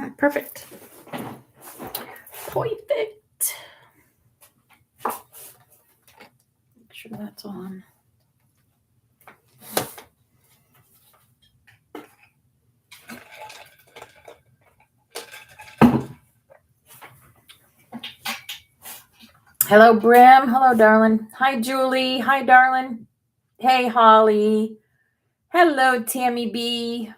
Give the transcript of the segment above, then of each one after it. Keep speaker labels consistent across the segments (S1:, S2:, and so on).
S1: right, perfect. Perfect. Make sure that's on. Hello, Brim. Hello, darling. Hi, Julie. Hi, darling. Hey, Holly. Hello, Tammy B.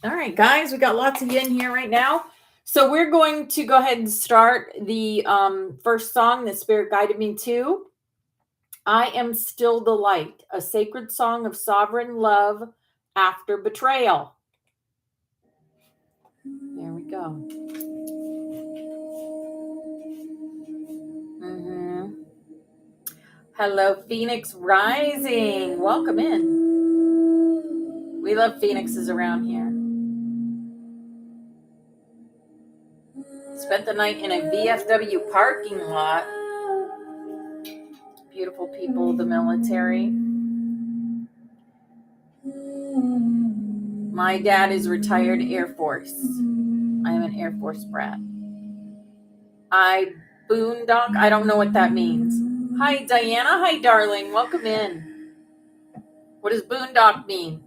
S1: All right, guys, we got lots of you in here right now. So we're going to go ahead and start the first song that Spirit guided me to. I Am Still the Light, a sacred song of sovereign love after betrayal. There we go. Hello, Phoenix Rising. Welcome in. We love Phoenixes around here. Spent the night in a VFW parking lot. Beautiful people, the military. My dad is retired Air Force. I am an Air Force brat. I boondock. I don't know what that means. Hi, Diana. Hi, darling. Welcome in. What does boondock mean?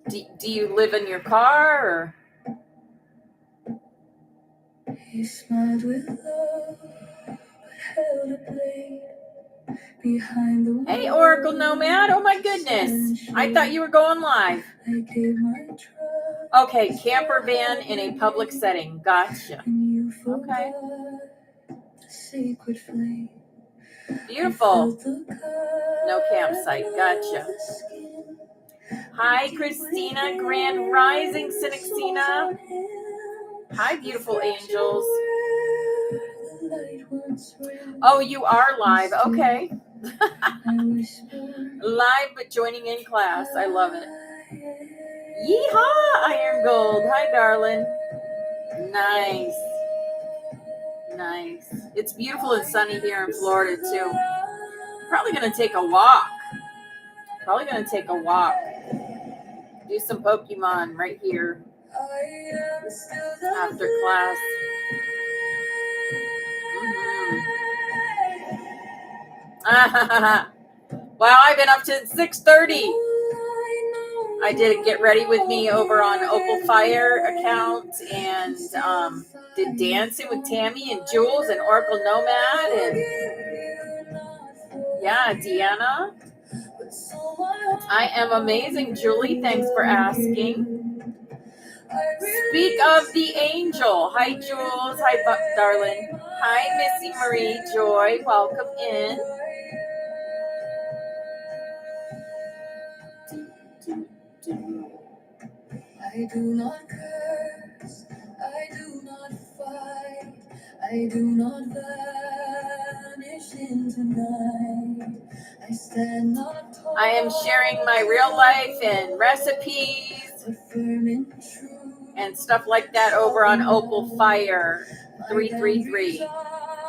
S1: Do you live in your car? Or? He smiled with love, but held a blade behind the Hey, Oracle Nomad. Oh, my goodness. I thought you were going live. Okay, camper van in a public setting. Gotcha. Okay. Beautiful. No campsite. Gotcha. Hi, Christina. Grand Rising, Cinexina. Hi, beautiful angels. Oh, you are live. Okay. Live, but joining in class. I love it. Yeehaw, Iron Gold. Hi, darling. Nice. Nice. It's beautiful and sunny here in Florida, too. Probably going to take a walk. Do some Pokemon right here after class. Wow, I've been up to 6:30. I did a Get Ready With Me over on Opal Fire account and did dancing with Tammy and Jules and Oracle Nomad and yeah, Deanna. I am amazing, Julie. Thanks for asking. Speak of the angel. Hi, Jules. Hi, darling. Hi, Missy Marie Joy. Welcome in. I do not curse. I do not fight. I do not vanish into night. I stand not tall. I am sharing my real life and recipes and stuff like that over on Opal Fire 333. If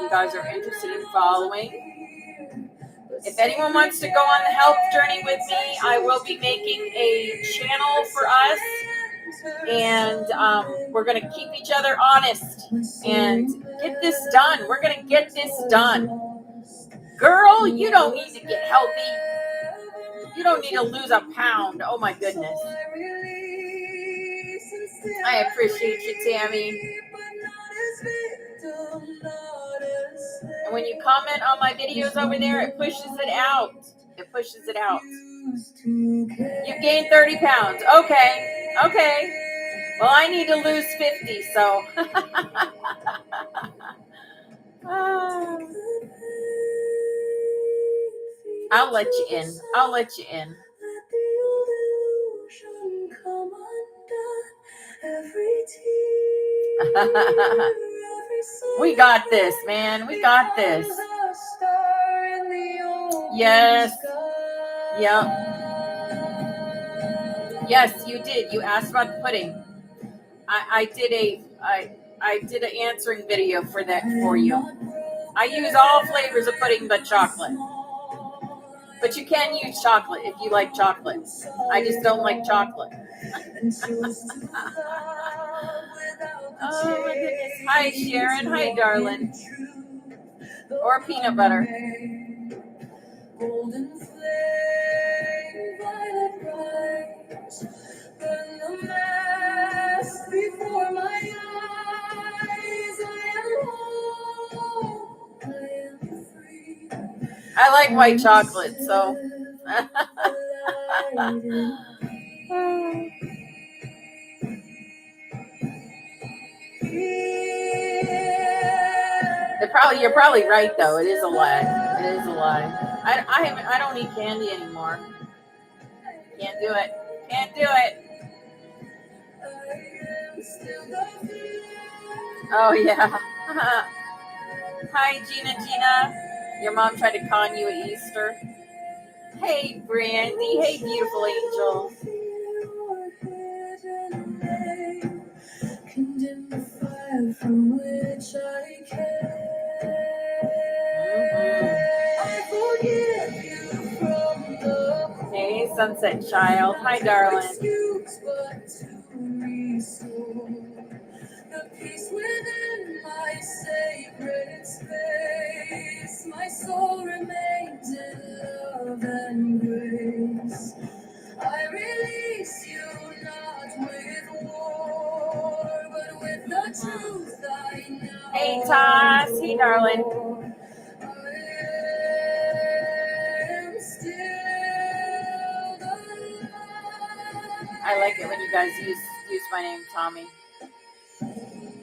S1: you guys are interested in following. If anyone wants to go on the health journey with me, I will be making a channel for us. And we're going to keep each other honest and get this done. We're going to get this done. Girl, you don't need to get healthy. You don't need to lose a pound. Oh, my goodness. I appreciate you, Tammy. And when you comment on my videos over there, it pushes it out. You gained 30 pounds. Okay. Well, I need to lose 50, so. I'll let you in. We got this, man. We got this. Yes. Yep. Yes, you did. You asked about the pudding. I did an answering video for that for you. I use all flavors of pudding but chocolate. But you can use chocolate if you like chocolate. I just don't like chocolate.
S2: Oh my goodness. Hi, Sharon. Hi, darling. Or peanut butter.
S1: Golden flame, violet rise, burn the mask before my eyes. I am home, I am free.
S2: I like white chocolate, so. You're probably right though. It is a lie. It is a lie. I don't eat candy anymore. Can't do it. Can't do it. Oh yeah. Hi Gina. Your mom tried to con you at Easter. Hey Brandy. Hey beautiful angel.
S1: Condemn the fire from which I came. I forgive you from the
S2: Hey, Sunset Child. Hi, darling.
S1: excuse, but to restore the peace within my sacred space. My soul remains in love and grace. I release you not with war, but with the truth I know.
S2: Hey, Toss. Hey, darling.
S1: I am still the light.
S2: I like it when you guys use my name, Tommy.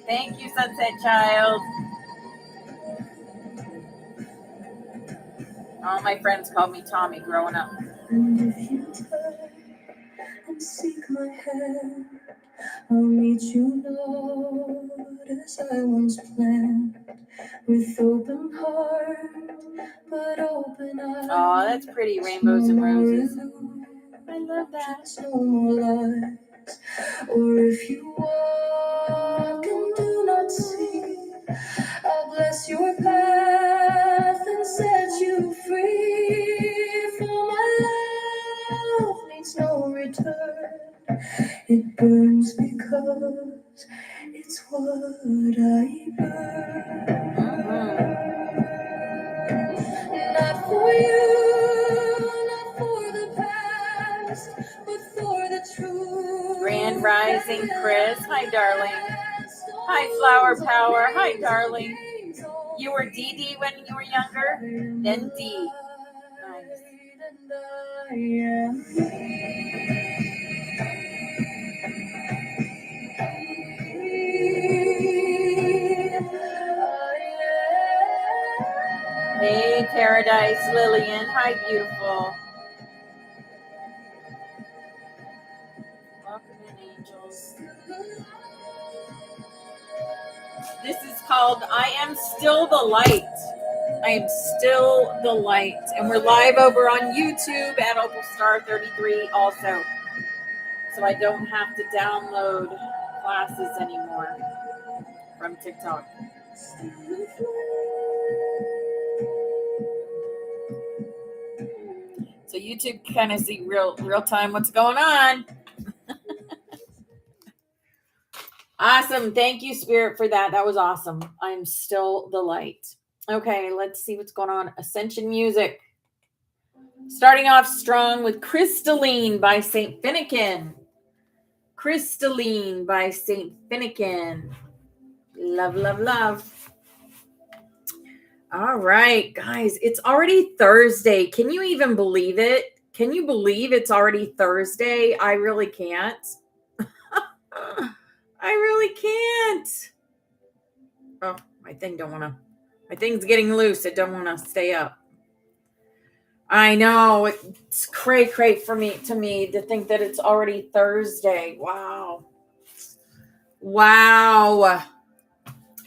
S2: Thank you, Sunset Child. All my friends called me Tommy growing up.
S1: And if you turn and seek my hand, I'll meet you not as I once planned, with open heart but open eyes.
S2: Oh, that's pretty. Rainbows and roses. I love that.
S1: No more lies. Or if you walk and do not see, I'll bless your path and set you free. For my love needs no return. It burns because it's what I burn. Not for you, not for the past, but for the truth.
S2: Grand Rising, Chris. Hi, darling. Hi, Flower Power. Hi, darling. You were Dee when you were younger? Then D. Nice. Hey, Paradise Lillian. Hi, beautiful. Welcome in, angels. This is called I Am Still the Light. I am still the light. And we're live over on YouTube at Opal Star 33 also. So I don't have to download classes anymore from TikTok. So YouTube can kind of see real time what's going on. Awesome. Thank you, Spirit, for that. That was awesome. I'm still the light. Okay, let's see what's going on. Ascension music. Starting off strong with Crystalline by St. Finnegan. Crystalline by St. Finnegan. Love, love, love. All right, guys, it's already Thursday. Can you even believe it? Can you believe it's already Thursday? I really can't. I really can't. Oh, my thing's getting loose. It don't want to stay up. I know it's cray for me to think that it's already Thursday. Wow.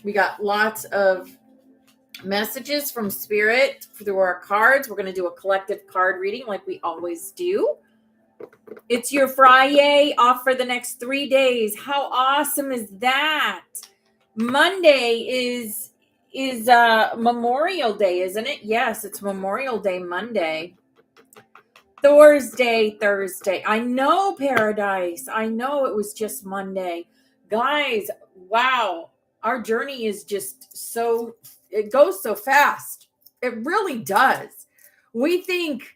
S2: We got lots of messages from Spirit through our cards. We're going to do a collective card reading like we always do. It's your Friday off for the next 3 days. How awesome is that? Monday is Memorial Day, isn't it? Yes, it's Memorial Day Monday. Thursday. I know, Paradise. I know it was just Monday. Guys, wow, our journey is just so, it goes so fast. It really does. We think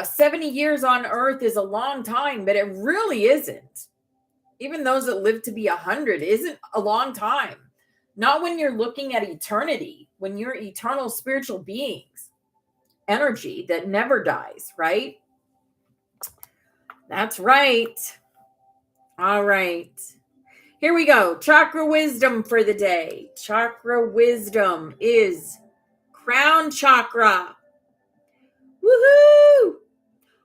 S2: 70 years on earth is a long time, but it really isn't. Even those that live to be 100 isn't a long time. Not when you're looking at eternity, when you're eternal spiritual beings, energy that never dies, right? That's right. All right. Here we go. Chakra wisdom for the day. Chakra wisdom is crown chakra. Woohoo!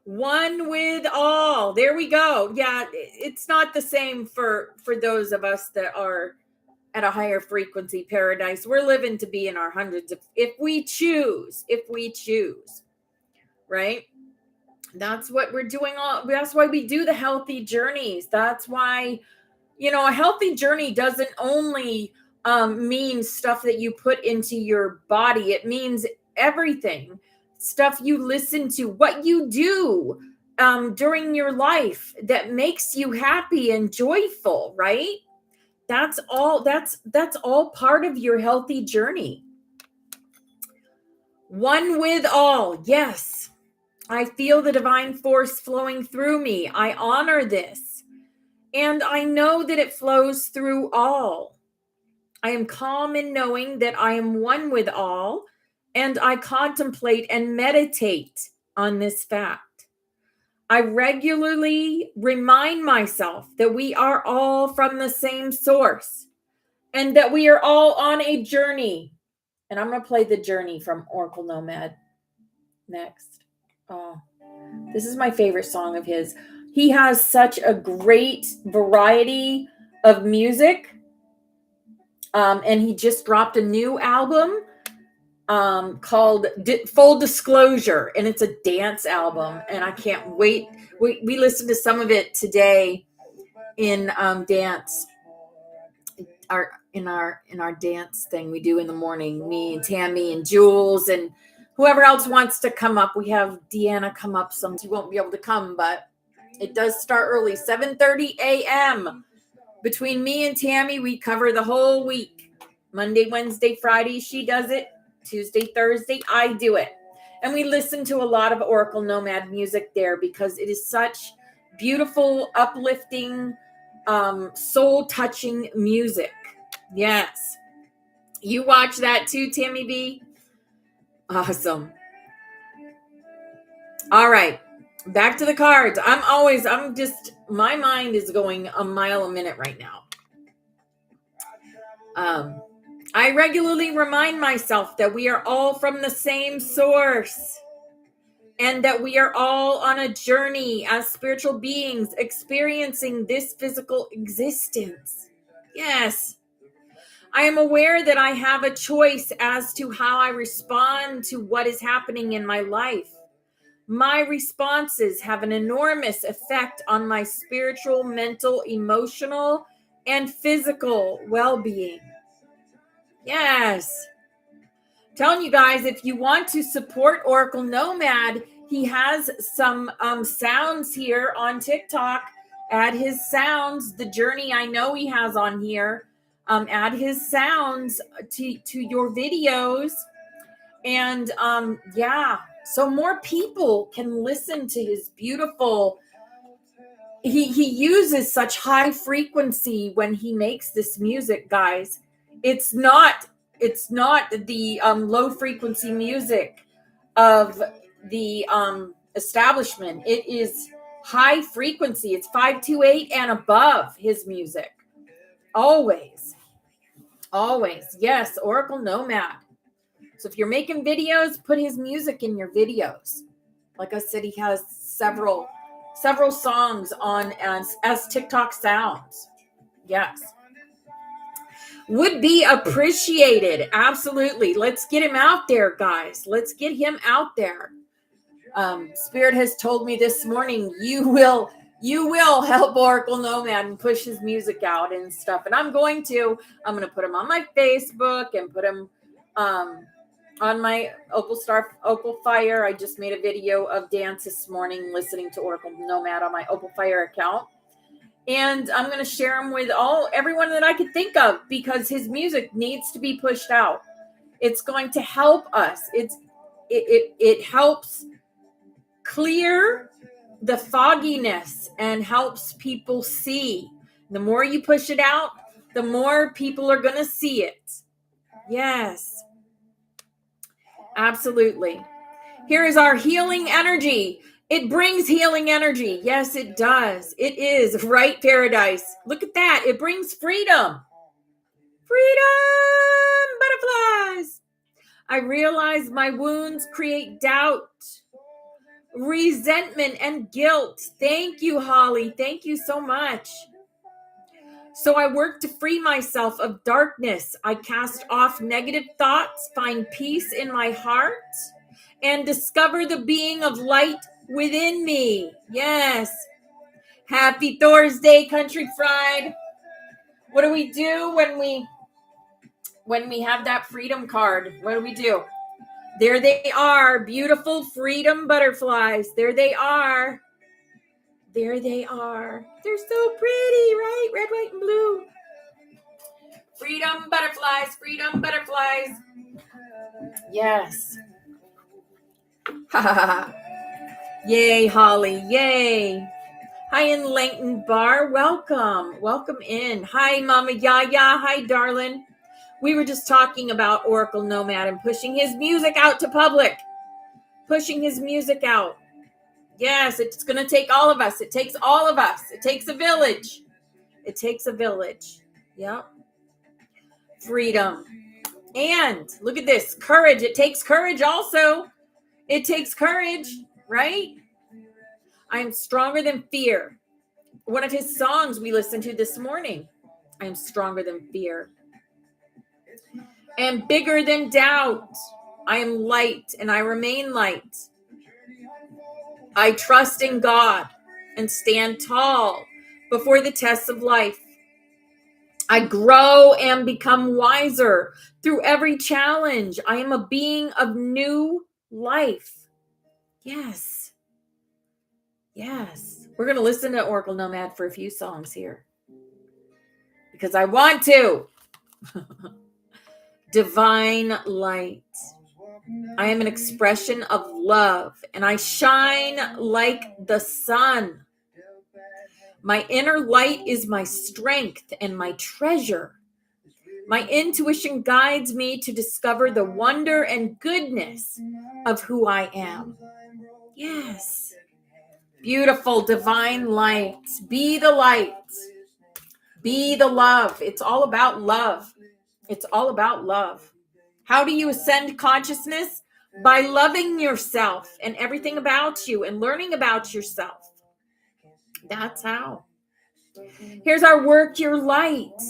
S2: One with all. There we go. Yeah, it's not the same for those of us that are at a higher frequency paradise. We're living to be in our hundreds if we choose, right? That's what we're doing. That's why we do the healthy journeys. That's why, a healthy journey doesn't only mean stuff that you put into your body. It means everything. Stuff you listen to, what you do during your life that makes you happy and joyful, right? That's all part of your healthy journey. One with all. Yes. I feel the divine force flowing through me. I honor this. And I know that it flows through all. I am calm in knowing that I am one with all, and I contemplate and meditate on this fact. I regularly remind myself that we are all from the same source and that we are all on a journey. And I'm going to play the journey from Oracle Nomad next. Oh, this is my favorite song of his. He has such a great variety of music. And he just dropped a new album called Full Disclosure. And it's a dance album. And I can't wait. We listened to some of it today in dance. In our dance thing we do in the morning, me and Tammy and Jules and whoever else wants to come up. We have Deanna come up. Some you won't be able to come, but it does start early, 7:30 a.m. Between me and Tammy, we cover the whole week. Monday, Wednesday, Friday, she does it. Tuesday, Thursday, I do it. And we listen to a lot of Oracle Nomad music there because it is such beautiful, uplifting, soul-touching music. Yes. You watch that too, Tammy B? Awesome. All right. Back to the cards. My mind is going a mile a minute right now. I regularly remind myself that we are all from the same source and that we are all on a journey as spiritual beings experiencing this physical existence. Yes. I am aware that I have a choice as to how I respond to what is happening in my life. My responses have an enormous effect on my spiritual, mental, emotional, and physical well-being. Yes. I'm telling you guys, if you want to support Oracle Nomad, he has some sounds here on TikTok. Add his sounds, the journey I know he has on here. Add his sounds to your videos. And so more people can listen to his beautiful. He uses such high frequency when he makes this music, guys. It's not the low frequency music of the establishment. It is high frequency. It's 528 and above his music. Always. Yes, Oracle Nomad. So if you're making videos, put his music in your videos. Like I said, he has several songs on as TikTok sounds. Yes. Would be appreciated. Absolutely. Let's get him out there, guys. Let's get him out there. Spirit has told me this morning, you will help Oracle Nomad and push his music out and stuff. And I'm going to put him on my Facebook and put him on my Opal Fire. I just made a video of dance this morning listening to Oracle Nomad on my Opal Fire account. And I'm going to share them with everyone that I could think of, because his music needs to be pushed out. It's going to help us. It helps clear the fogginess and helps people see. The more you push it out, the more people are going to see it. Yes, absolutely. Here is our healing energy. It brings healing energy. Yes, it does. It is right, Paradise. Look at that. It brings freedom. Freedom, butterflies. I realize my wounds create doubt, resentment, and guilt. Thank you, Holly. Thank you so much. So I work to free myself of darkness. I cast off negative thoughts, find peace in my heart, and discover the being of light within me. Yes. Happy Thursday, Country Fried. What do we do when we have that freedom card? What do we do? There they are, beautiful freedom butterflies. There they are. There they are. They're so pretty, right? Red, white, and blue. Freedom butterflies, freedom butterflies. Yes. Ha ha ha. Yay, Holly, yay. Hi, Enlightened Bar. Welcome. Welcome in. Hi, Mama Yaya. Hi, darling. We were just talking about Oracle Nomad and pushing his music out to public. Pushing his music out. Yes, it's going to take all of us. It takes all of us. It takes a village. It takes a village. Yep. Freedom. And look at this. Courage. It takes courage also. It takes courage, right? I am stronger than fear. One of his songs we listened to this morning. I am stronger than fear. I am bigger than doubt. I am light and I remain light. I trust in God and stand tall before the tests of life. I grow and become wiser through every challenge. I am a being of new life. Yes. Yes. We're going to listen to Oracle Nomad for a few songs here, because I want to. Divine light. I am an expression of love, and I shine like the sun. My inner light is my strength and my treasure. My intuition guides me to discover the wonder and goodness of who I am. Yes. Beautiful divine light. Be the light. Be the love. It's all about love. It's all about love. How do you ascend consciousness? By loving yourself and everything about you and learning about yourself. That's how. Here's our work your light.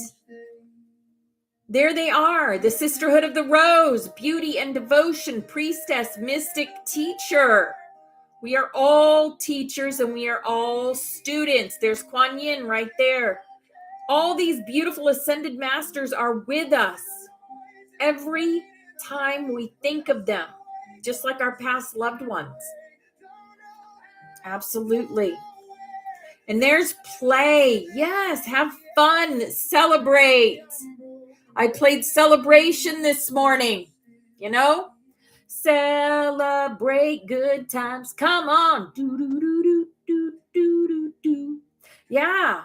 S2: There they are. The Sisterhood of the Rose, beauty and devotion, priestess, mystic, teacher. We are all teachers and we are all students. There's Kuan Yin right there. All these beautiful ascended masters are with us every time we think of them, just like our past loved ones. Absolutely. And there's play. Yes, have fun, celebrate. I played Celebration this morning, Celebrate good times. Come on. Do, do, do, do, do, do, do, do. Yeah.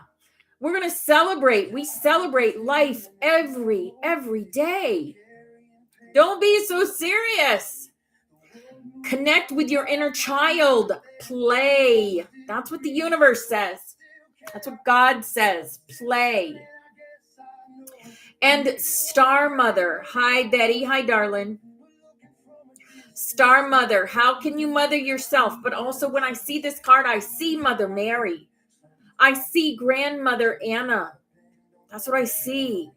S2: We're going to celebrate. We celebrate life every day. Don't be so serious. Connect with your inner child. Play. That's what the universe says. That's what God says. Play. And Star Mother. Hi, Betty. Hi, darling. Star Mother. How can you mother yourself? But also when I see this card, I see Mother Mary. I see Grandmother Anna. That's what I see.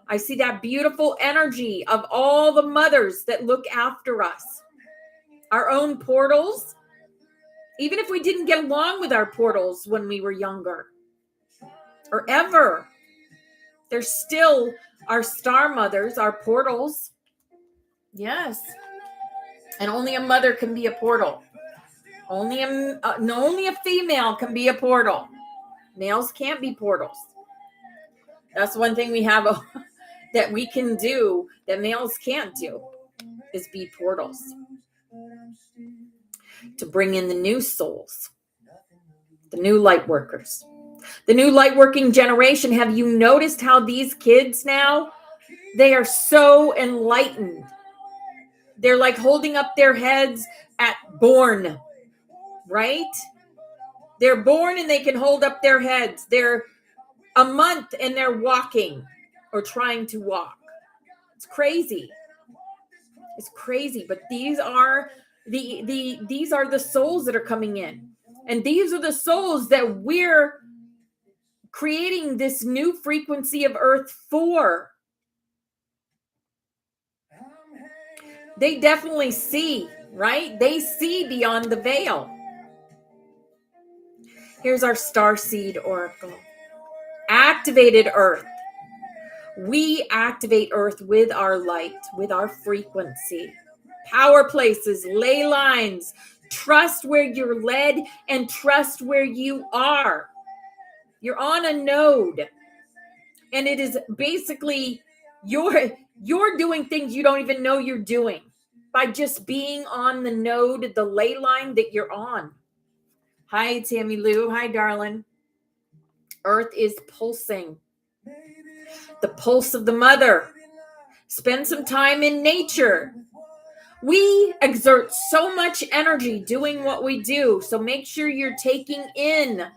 S2: I see that beautiful energy of all the mothers that look after us. Our own portals. Even if we didn't get along with our portals when we were younger. Or ever. They're still our star mothers, our portals. Yes. And only a mother can be a portal. Only a female can be a portal. Males can't be portals. That's one thing we have that we can do that males can't do, is be portals to bring in the new souls, the new light workers, the new light working generation. Have you noticed how these kids now, they are so enlightened? They're like holding up their heads at born, right? They're born and they can hold up their heads. They're a month and they're walking or trying to walk. It's crazy. It's crazy. But these are these are the souls that are coming in. And these are the souls that we're creating this new frequency of Earth for. They definitely see, right? They see beyond the veil. Here's our starseed oracle. Activated Earth. We activate Earth with our light, with our frequency. Power places, ley lines. Trust where you're led and trust where you are. You're on a node. And it is basically you're doing things you don't even know you're doing by just being on the node, the ley line that you're on. Hi, Tammy Lou. Hi, darling. Earth is pulsing. The pulse of the mother. Spend some time in nature. We exert so much energy doing what we do. So make sure you're taking in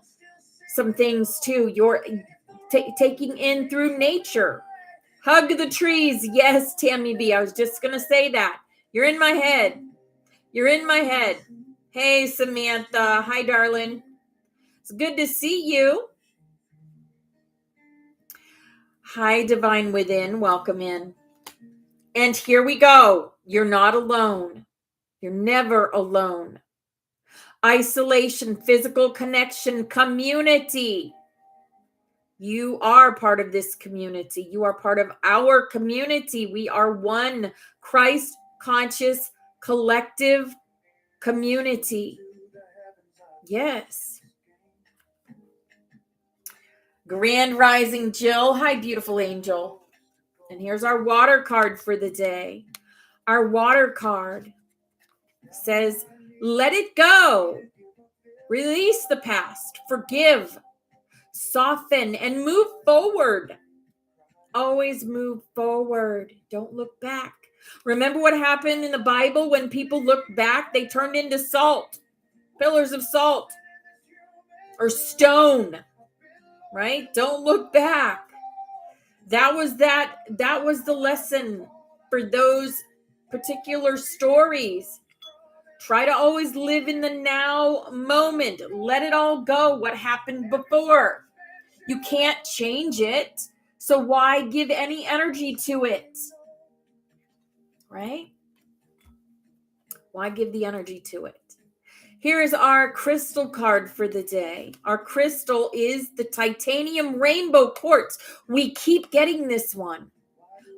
S2: some things too. You're taking in through nature. Hug the trees. Yes, Tammy B. I was just going to say that. You're in my head. You're in my head. Hey, Samantha. Hi, darling. It's good to see you. Hi, Divine Within. Welcome in. And here we go. You're not alone. You're never alone. Isolation, physical connection, community. You are part of this community. You are part of our community. We are one Christ conscious collective community. Yes. Grand Rising Jill. Hi, beautiful angel. And here's our water card for the day. Our water card says, let it go. Release the past. Forgive. Soften and move forward. Always move forward. Don't look back. Remember what happened in the Bible when people looked back? They turned into salt, pillars of salt, or stone, right? Don't look back. That was the lesson for those particular stories. Try to always live in the now moment. Let it all go. What happened before? You can't change it. So why give any energy to it? Right? Why give the energy to it? Here is our crystal card for the day. Our crystal is the titanium rainbow quartz. We keep getting this one.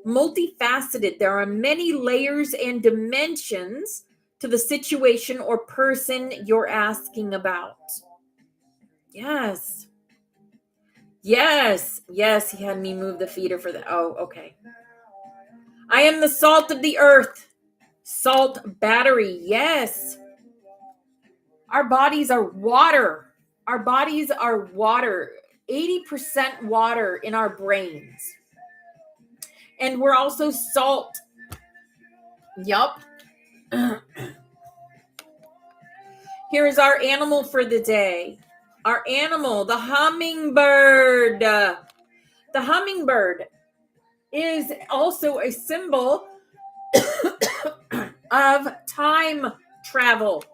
S2: Multifaceted. There are many layers and dimensions to the situation or person you're asking about. Yes. Yes. Yes, he had me move the feeder for that. Oh, okay. I am the salt of the earth. Salt battery. Yes. Our bodies are water. Our bodies are water. 80% water in our brains. And we're also salt. Yup. Here is our animal for the day. Our animal, the hummingbird. The hummingbird is also a symbol of time travel.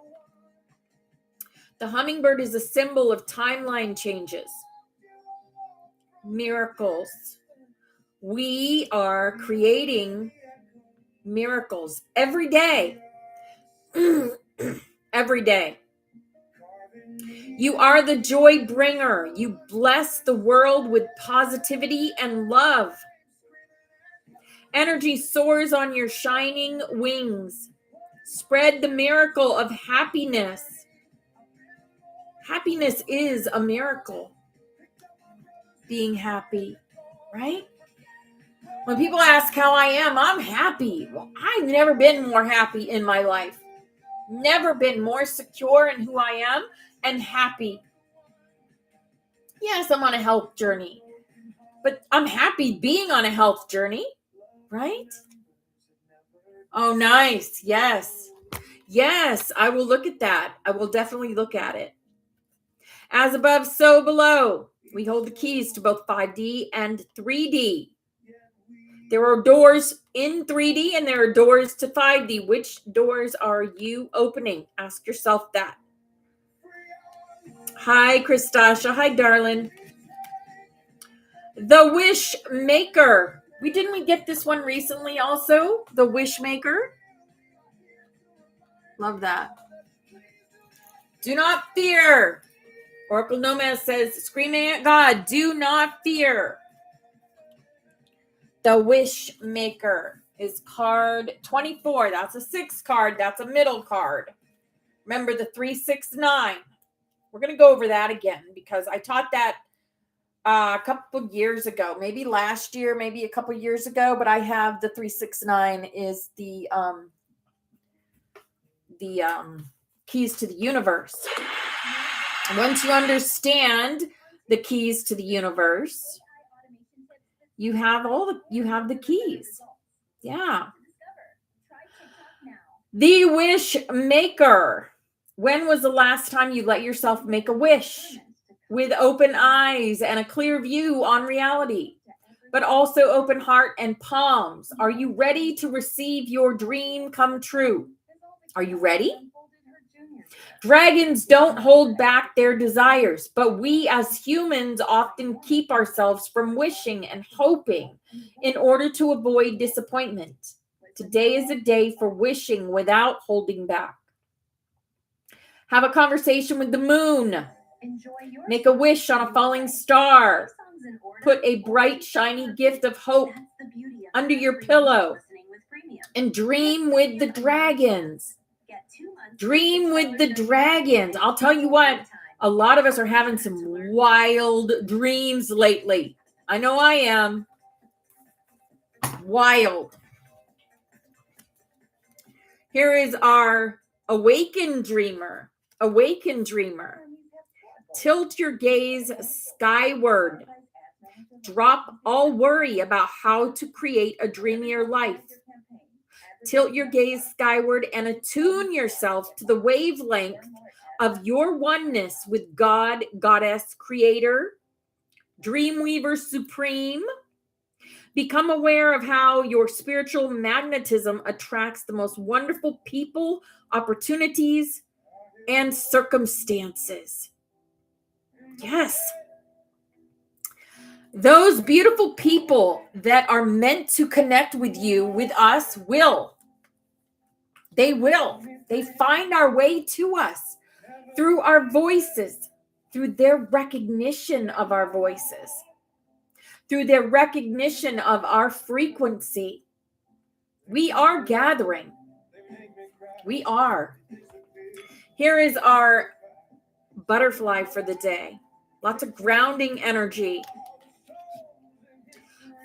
S2: The hummingbird is a symbol of timeline changes, miracles. We are creating miracles every day. Every day. You are the joy bringer. You bless the world with positivity and love. Energy soars on your shining wings. Spread the miracle of happiness. Happiness is a miracle. being happy, right? When people ask how I am, I'm happy. Well, I've never been more happy in my life. Never been more secure in who I am and happy. Yes, I'm on a health journey, but I'm happy being on a health journey, right? Oh, nice. Yes. Yes, I will look at that. I will definitely look at it. As above, so below. We hold the keys to both 5D and 3D. There are doors in 3D and there are doors to 5D. Which doors are you opening? Ask yourself that. Hi, Christasha. Hi, darling. The Wish Maker. Didn't we get this one recently also? The Wish Maker. Love that. Do not fear. Oracle Nomad says, screaming at God, do not fear. The Wish Maker is card 24. That's a 6 card. That's a middle card. Remember the 369. We're going to go over that again because I taught that a couple years ago, maybe last year, maybe a couple years ago, but I have the 369 is the keys to the universe. Once you understand the keys to the universe, you have the keys. Yeah. The Wish Maker. When was the last time you let yourself make a wish with open eyes and a clear view on reality, but also open heart and palms? Are you ready to receive your dream come true? Are you ready? Dragons don't hold back their desires, but we as humans often keep ourselves from wishing and hoping in order to avoid disappointment. Today is a day for wishing without holding back. Have a conversation with the moon. Make a wish on a falling star. Put a bright, shiny gift of hope under your pillow. And dream with the dragons. Dream with the dragons. I'll tell you what, a lot of us are having some wild dreams lately. I know I am. Wild. Here is our awakened dreamer. Awakened dreamer. Tilt your gaze skyward. Drop all worry about how to create a dreamier life. Tilt your gaze skyward and attune yourself to the wavelength of your oneness with God, Goddess, Creator, Dreamweaver Supreme. Become aware of how your spiritual magnetism attracts the most wonderful people, opportunities, and circumstances. Yes. Those beautiful people that are meant to connect with you, with us, will. They will. They find our way to us through our voices, through their recognition of our voices, through their recognition of our frequency. We are gathering. We are. Here is our butterfly for the day. Lots of grounding energy.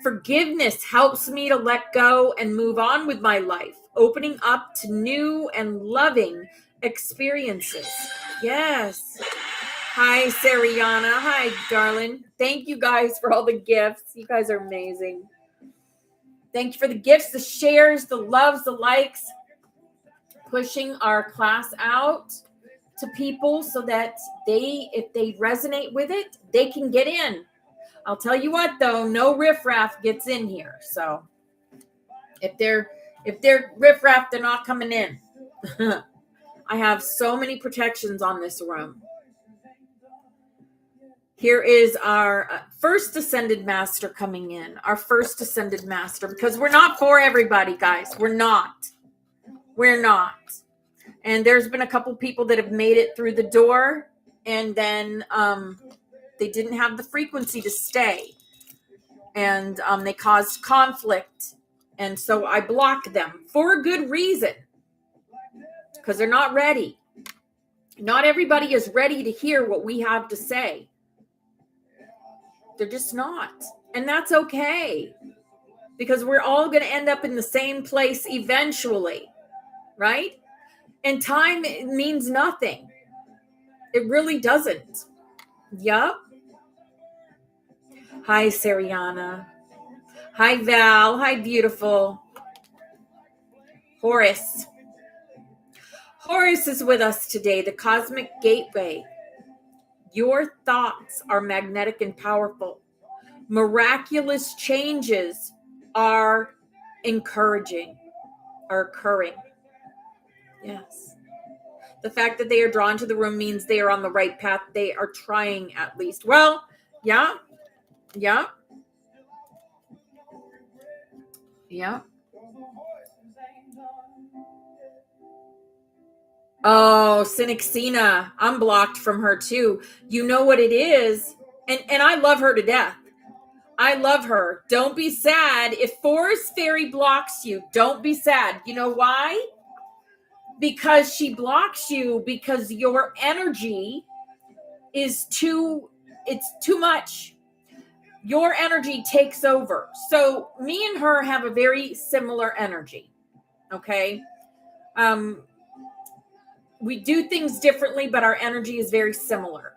S2: Forgiveness helps me to let go and move on with my life, opening up to new and loving experiences. Yes. Hi, Sariana. Hi, darling. Thank you guys for all the gifts. You guys are amazing. Thank you for the gifts, the shares, the loves, the likes. Pushing our class out to people so that if they resonate with it, they can get in. I'll tell you what, though, no riffraff gets in here. So if they're riffraff, they're not coming in. I have so many protections on this room. Here is our first ascended master coming in. Our first ascended master, because we're not for everybody, guys. We're not. We're not. And there's been a couple people that have made it through the door, and then they didn't have the frequency to stay, and they caused conflict, and so I blocked them for a good reason, because they're not ready. Not everybody is ready to hear what we have to say. They're just not. And that's okay. Because we're all going to end up in the same place eventually, right? And time means nothing. It really doesn't. Yup. Hi, Sariana. Hi, Val. Hi, beautiful. Horace. Horace is with us today, the cosmic gateway. Your thoughts are magnetic and powerful. Miraculous changes are occurring. Yes. The fact that they are drawn to the room means they are on the right path. They are trying at least. Well, yeah. Yeah. Yeah. Oh, Cynicsina. I'm blocked from her too. You know what it is? And I love her to death. I love her. Don't be sad. If Forest Fairy blocks you, don't be sad. You know why? Because she blocks you because your energy is too much. Your energy takes over. So me and her have a very similar energy. Okay. We do things differently, but our energy is very similar.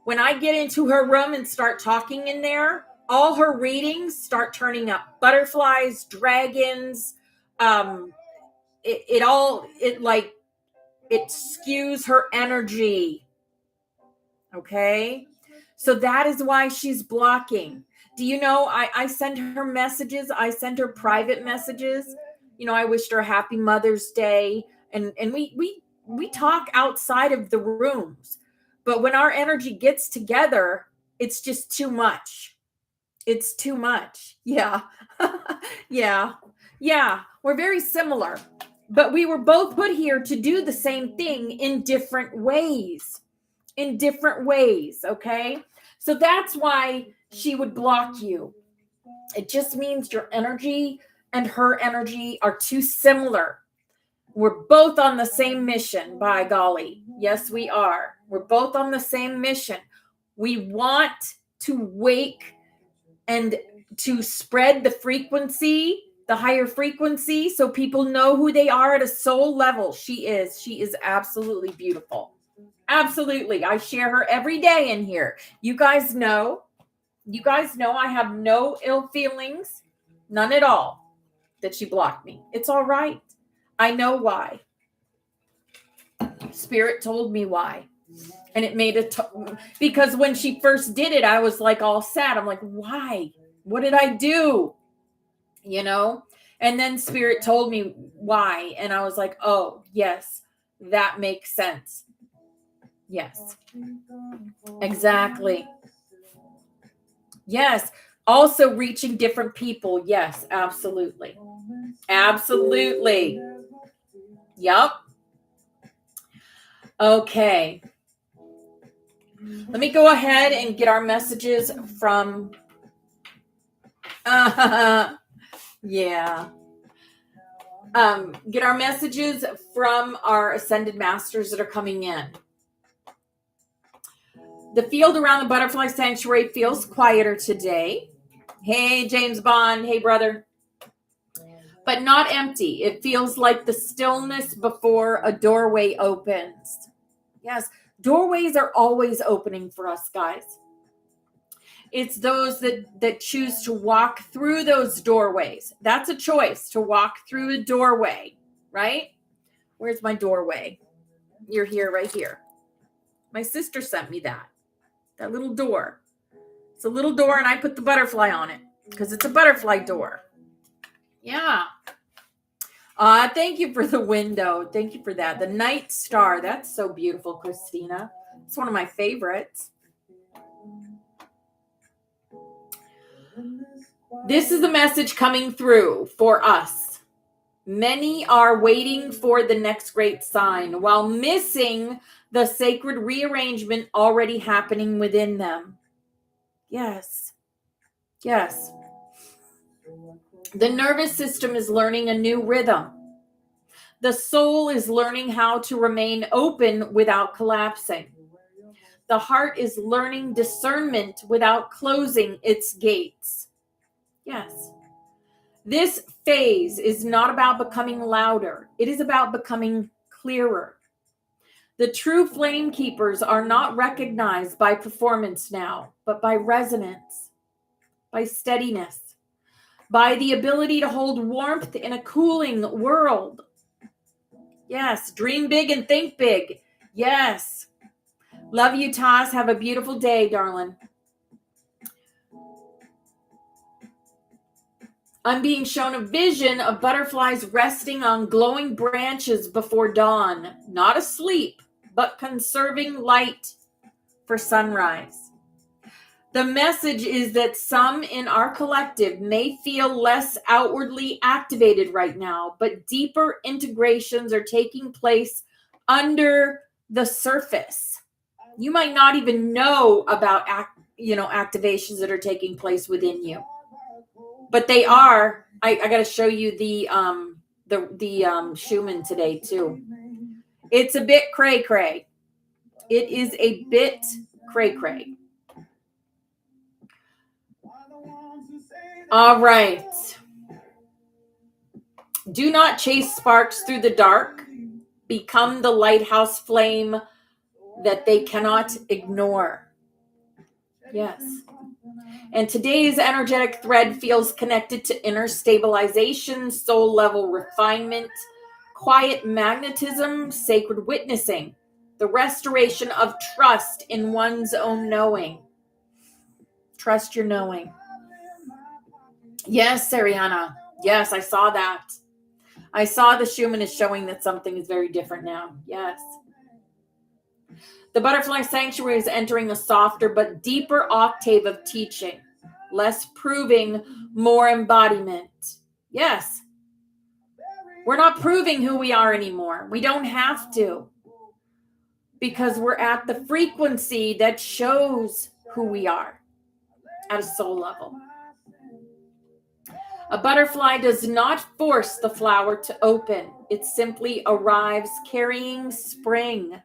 S2: When I get into her room and start talking in there, all her readings start turning up. Butterflies, dragons, it skews her energy. Okay. So that is why she's blocking. Do you know, I send her messages. I send her private messages. You know, I wished her a happy Mother's Day. And we talk outside of the rooms. But when our energy gets together, it's just too much. It's too much. Yeah. Yeah. Yeah. We're very similar. But we were both put here to do the same thing in different ways. In different ways. Okay. So that's why she would block you. It just means your energy and her energy are too similar. We're both on the same mission, by golly. Yes, we are. We're both on the same mission. We want to wake and to spread the frequency, the higher frequency, so people know who they are at a soul level. She is absolutely beautiful. Absolutely. I share her every day in here. You guys know I have no ill feelings, none at all, that she blocked me. It's all right. I know why. Spirit told me why. And it made because when she first did it, I was like all sad. I'm like, why? What did I do? You know? And then Spirit told me why. And I was like, oh, yes, that makes sense. Yes. Exactly. Yes. Also reaching different people. Yes, absolutely. Absolutely. Yep. Okay. Let me go ahead and get our messages from yeah. Get our messages from our ascended masters that are coming in. The field around the butterfly sanctuary feels quieter today. Hey, James Bond. Hey, brother. But not empty. It feels like the stillness before a doorway opens. Yes, doorways are always opening for us, guys. It's those that choose to walk through those doorways. That's a choice, to walk through a doorway, right? Where's my doorway? You're here, right here. My sister sent me that little door. It's a little door, and I put the butterfly on it because it's a butterfly door. Yeah. Thank you for the window. Thank you for that. The night star. That's so beautiful, Christina. It's one of my favorites. This is the message coming through for us. Many are waiting for the next great sign while missing the sacred rearrangement already happening within them. Yes. Yes. The nervous system is learning a new rhythm. The soul is learning how to remain open without collapsing. The heart is learning discernment without closing its gates. Yes. This phase is not about becoming louder. It is about becoming clearer. The true flame keepers are not recognized by performance now, but by resonance, by steadiness, by the ability to hold warmth in a cooling world. Yes, dream big and think big. Yes. Love you, Taz. Have a beautiful day, darling. I'm being shown a vision of butterflies resting on glowing branches before dawn, not asleep, but conserving light for sunrise. The message is that some in our collective may feel less outwardly activated right now, but deeper integrations are taking place under the surface. You might not even know about activations that are taking place within you, but they are. I got to show you the Schumann today too. It's a bit cray cray. It is a bit cray cray. All right. Do not chase sparks through the dark. Become the lighthouse flame that they cannot ignore. Yes. And today's energetic thread feels connected to inner stabilization, soul level refinement, quiet magnetism, sacred witnessing, the restoration of trust in one's own knowing. Trust your knowing. Yes, Ariana. Yes, I saw that. I saw the Schumann is showing that something is very different now. Yes. The butterfly sanctuary is entering a softer but deeper octave of teaching. Less proving, more embodiment. Yes. We're not proving who we are anymore. We don't have to. Because we're at the frequency that shows who we are at a soul level. A butterfly does not force the flower to open. It simply arrives carrying spring.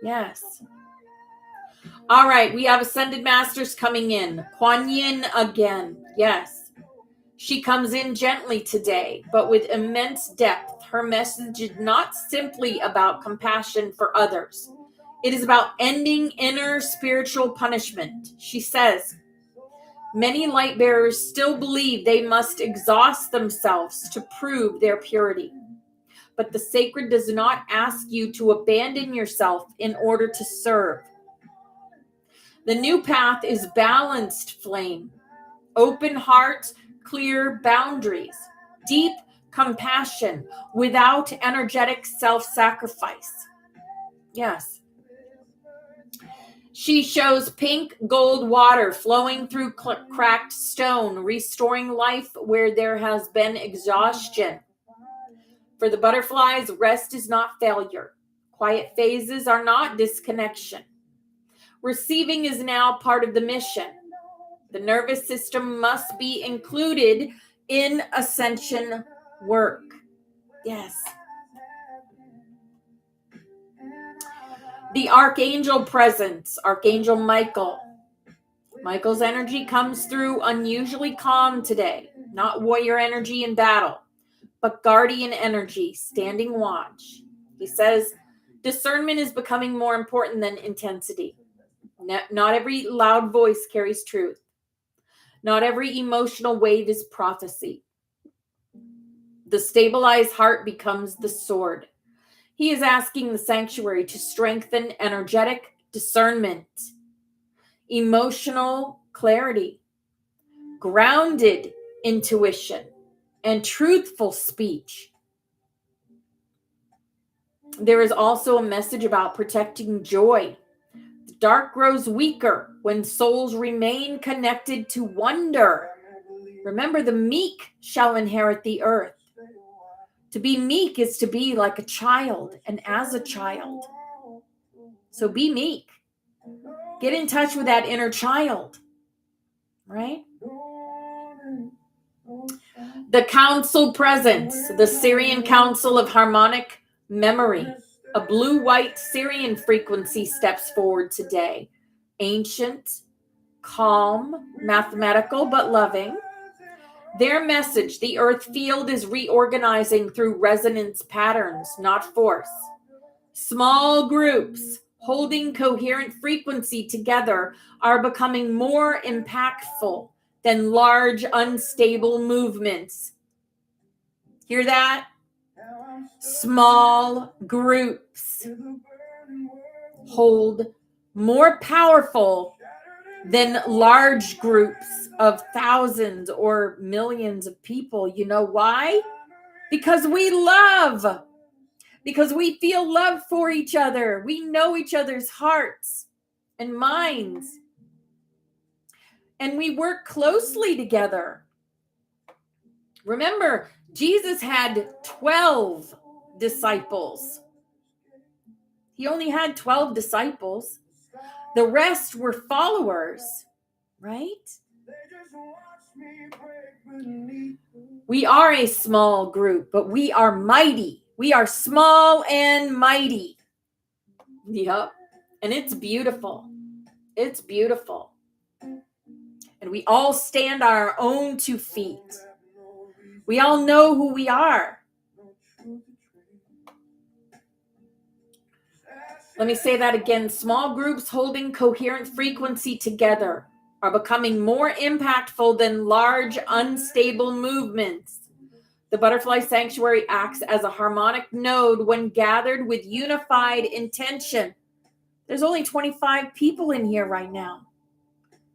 S2: Yes. All right, we have Ascended Masters coming in. Kuan Yin again. Yes. She comes in gently today, but with immense depth. Her message is not simply about compassion for others. It is about ending inner spiritual punishment. She says, many light bearers still believe they must exhaust themselves to prove their purity. But the sacred does not ask you to abandon yourself in order to serve. The new path is balanced flame, open heart, clear boundaries, deep compassion without energetic self-sacrifice. Yes. She shows pink gold water flowing through cracked stone, restoring life where there has been exhaustion. For the butterflies, rest is not failure. Quiet phases are not disconnection. Receiving is now part of the mission. The nervous system must be included in ascension work. Yes. The archangel presence, Archangel Michael. Michael's energy comes through unusually calm today, not warrior energy in battle, but guardian energy, standing watch. He says, discernment is becoming more important than intensity. Not every loud voice carries truth. Not every emotional wave is prophecy. The stabilized heart becomes the sword. He is asking the sanctuary to strengthen energetic discernment, emotional clarity, grounded intuition, and truthful speech. There is also a message about protecting joy. The dark grows weaker when souls remain connected to wonder. Remember, the meek shall inherit the earth. To be meek is to be like a child and as a child. So be meek. Get in touch with that inner child, right? The council presence, the Syrian Council of Harmonic Memory. A blue-white Syrian frequency steps forward today. Ancient, calm, mathematical, but loving. Their message, the earth field is reorganizing through resonance patterns, not force. Small groups holding coherent frequency together are becoming more impactful than large, unstable movements. Hear that? Small groups hold more powerful than large groups of thousands or millions of people. You know why? Because we love. Because we feel love for each other. We know each other's hearts and minds. And we work closely together. Remember, Jesus had 12 disciples. He only had 12 disciples. The rest were followers, right? We are a small group, but we are mighty. We are small and mighty. Yep. And it's beautiful. It's beautiful. And we all stand on our own 2 feet. We all know who we are. Let me say that again. Small groups holding coherent frequency together are becoming more impactful than large, unstable movements. The butterfly sanctuary acts as a harmonic node when gathered with unified intention. There's only 25 people in here right now.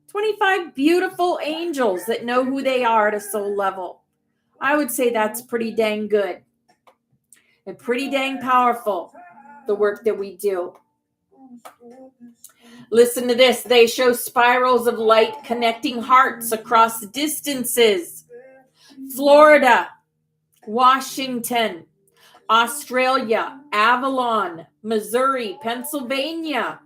S2: 25 beautiful angels that know who they are at a soul level. I would say that's pretty dang good and pretty dang powerful, the work that we do. Listen to this. They show spirals of light connecting hearts across distances. Florida, Washington, Australia, Avalon, Missouri, Pennsylvania.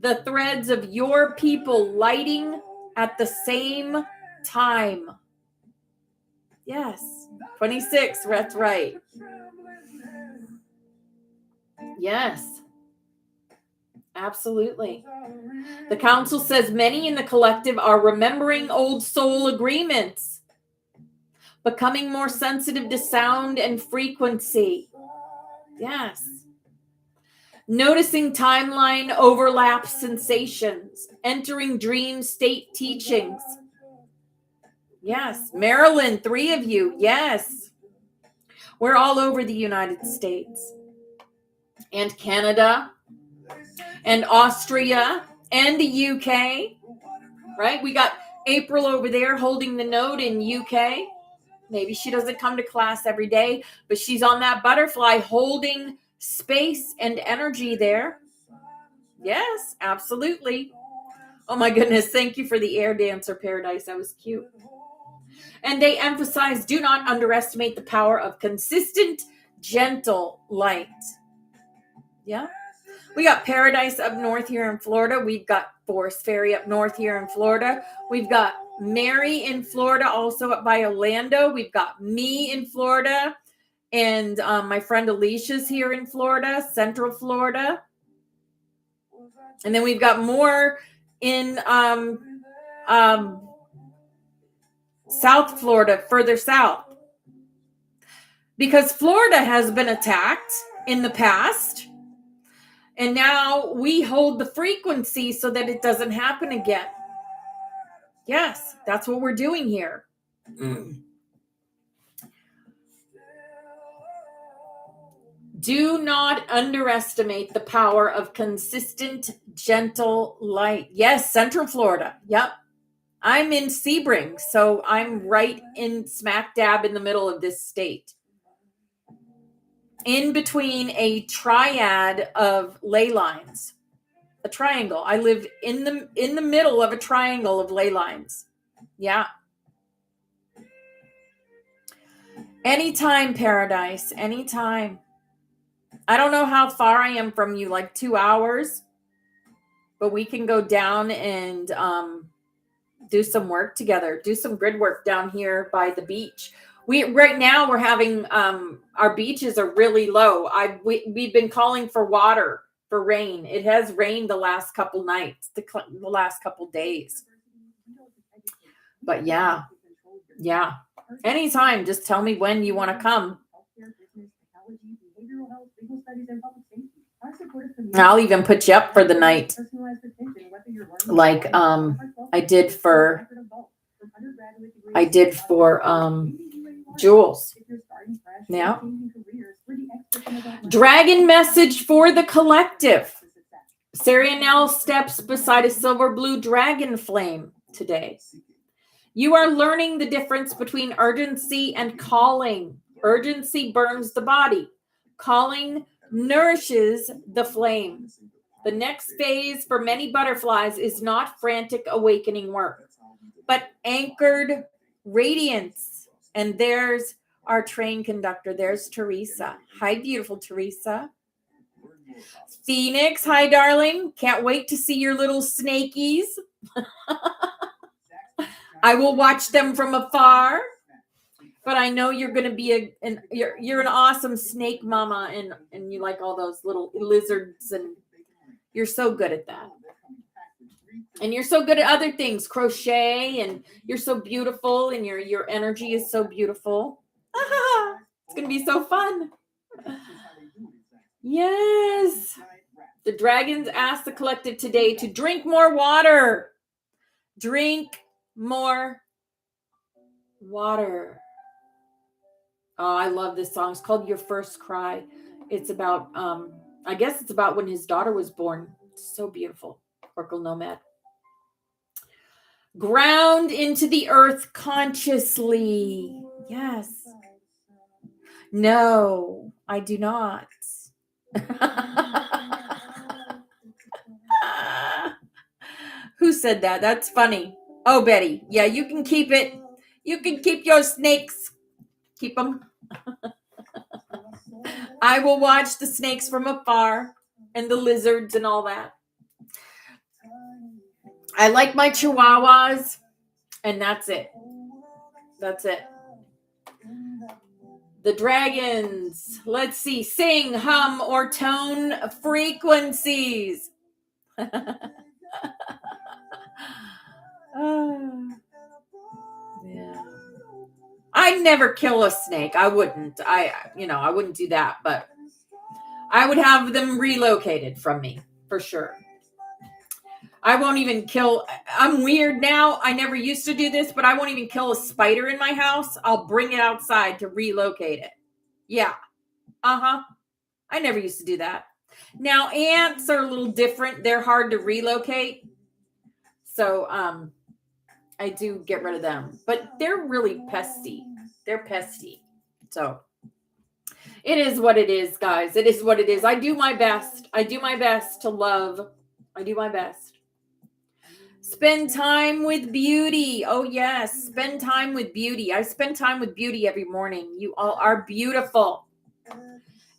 S2: The threads of your people lighting at the same time. Yes, 26, that's right. Yes, absolutely. The council says many in the collective are remembering old soul agreements, becoming more sensitive to sound and frequency. Yes. Noticing timeline overlap sensations, entering dream state teachings. Yes. Maryland, 3 of you. Yes. We're all over the United States and Canada and Austria and the UK, right? We got April over there holding the node in UK. Maybe she doesn't come to class every day, but she's on that butterfly holding space and energy there. Yes, absolutely. Oh my goodness. Thank you for the air dancer, Paradise. That was cute. And they emphasize, do not underestimate the power of consistent, gentle light. Yeah. We got Paradise up north here in Florida. We've got Forest Fairy up north here in Florida. We've got Mary in Florida, also up by Orlando. We've got me in Florida. And my friend Alicia's here in Florida, Central Florida. And then we've got more in South Florida, further south. Because Florida has been attacked in the past. And now we hold the frequency so that it doesn't happen again. Yes, that's what we're doing here. Do not underestimate the power of consistent, gentle light. Yes, Central Florida. Yep. I'm in Sebring, so I'm right in smack dab in the middle of this state. In between a triad of ley lines. A triangle. I live in the middle of a triangle of ley lines. Yeah. Anytime, Paradise. Anytime. I don't know how far I am from you, like 2 hours. But we can go down and do some work together. Do some grid work down here by the beach. Right now we're having our beaches are really low. We've been calling for water, for rain. It has rained the last couple nights, the last couple days. But yeah. Anytime, just tell me when you want to come. I'll even put you up for the night, like I did for Jules. Yeah. Dragon message for the collective. Sarianelle steps beside a silver blue dragon flame today. You are learning the difference between urgency and calling. Urgency burns the body. Calling nourishes the flame. The next phase for many butterflies is not frantic awakening work, but anchored radiance. And there's our train conductor. There's Teresa. Hi, beautiful Teresa. Phoenix, hi, darling. Can't wait to see your little snakies. I will watch them from afar, but I know you're going to be you're an awesome snake mama, and you like all those little lizards, and you're so good at that. And you're so good at other things, crochet, and you're so beautiful, and your energy is so beautiful. It's going to be so fun. Yes. The dragons asked the collective today to drink more water. Drink more water. Oh, I love this song. It's called Your First Cry. It's about, I guess it's about when his daughter was born. It's so beautiful. Oracle Nomad. Ground into the earth consciously. Yes. No, I do not. Who said that? That's funny. Oh, Betty. Yeah, you can keep it. You can keep your snakes. Keep them. I will watch the snakes from afar and the lizards and all that. I like my chihuahuas, and that's it. That's it. The dragons. Let's see. Sing, hum, or tone frequencies. Yeah. I'd never kill a snake. I wouldn't. I wouldn't do that, but I would have them relocated from me for sure. I won't even kill. I'm weird now. I never used to do this, but I won't even kill a spider in my house. I'll bring it outside to relocate it. Yeah. I never used to do that. Now, ants are a little different. They're hard to relocate. So, I do get rid of them, but they're really pesty. They're pesty. So it is what it is, guys. It is what it is. I do my best. I do my best to love. I do my best. Spend time with beauty. Oh, yes. Spend time with beauty. I spend time with beauty every morning. You all are beautiful.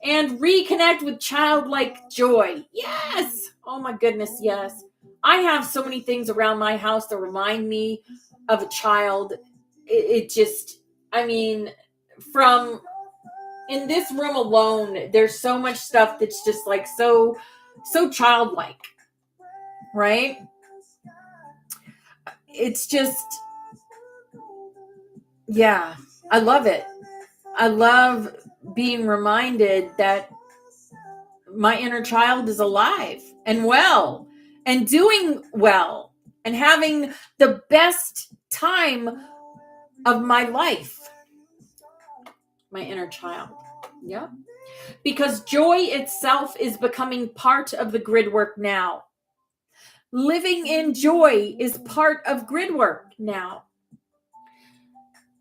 S2: And reconnect with childlike joy. Yes. Oh, my goodness. Yes. I have so many things around my house that remind me of a child. It just, I mean, from in this room alone, there's so much stuff that's just like so childlike, right? It's just, yeah, I love it. I love being reminded that my inner child is alive and well and doing well and having the best time of my life. My inner child. Yeah. Because joy itself is becoming part of the grid work now. Living in joy is part of grid work now.